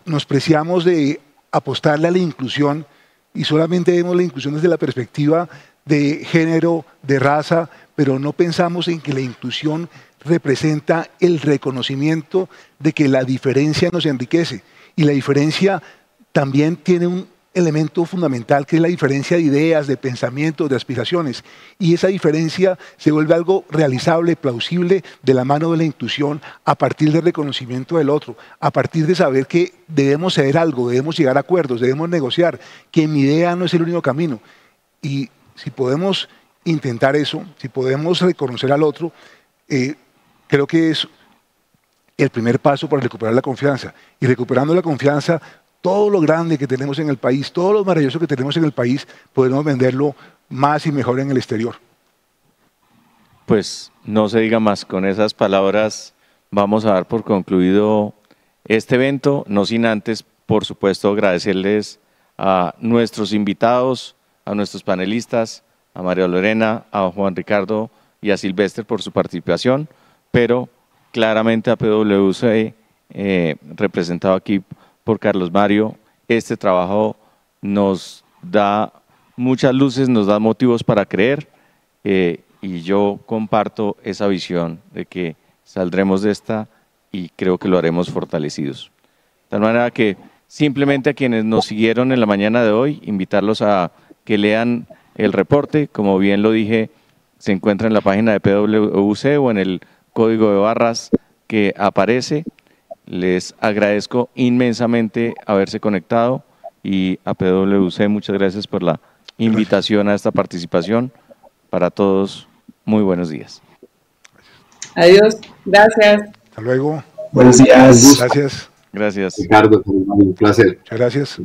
Nos preciamos de apostarle a la inclusión y solamente vemos la inclusión desde la perspectiva de género, de raza, pero no pensamos en que la inclusión representa el reconocimiento de que la diferencia nos enriquece. Y la diferencia también tiene un elemento fundamental, que es la diferencia de ideas, de pensamientos, de aspiraciones. Y esa diferencia se vuelve algo realizable, plausible, de la mano de la inclusión, a partir del reconocimiento del otro, a partir de saber que debemos ceder algo, debemos llegar a acuerdos, debemos negociar, que mi idea no es el único camino. Y si podemos intentar eso, si podemos reconocer al otro, creo que es el primer paso para recuperar la confianza. Y recuperando la confianza, todo lo grande que tenemos en el país, todo lo maravilloso que tenemos en el país, podemos venderlo más y mejor en el exterior. Pues no se diga más, con esas palabras vamos a dar por concluido este evento, no sin antes, por supuesto, agradecerles a nuestros invitados, a nuestros panelistas, a María Lorena, a Juan Ricardo y a Silvestre por su participación, pero claramente a PwC, representado aquí por Carlos Mario. Este trabajo nos da muchas luces, nos da motivos para creer, y yo comparto esa visión de que saldremos de esta y creo que lo haremos fortalecidos. De tal manera que simplemente a quienes nos siguieron en la mañana de hoy, invitarlos a que lean el reporte, como bien lo dije, se encuentra en la página de PwC o en el código de barras que aparece. Les agradezco inmensamente haberse conectado y a PwC muchas gracias por la invitación a esta participación. Para todos, muy buenos días. Adiós, gracias. Hasta luego. Buenos días. Gracias. Gracias. Ricardo, un placer. Muchas gracias.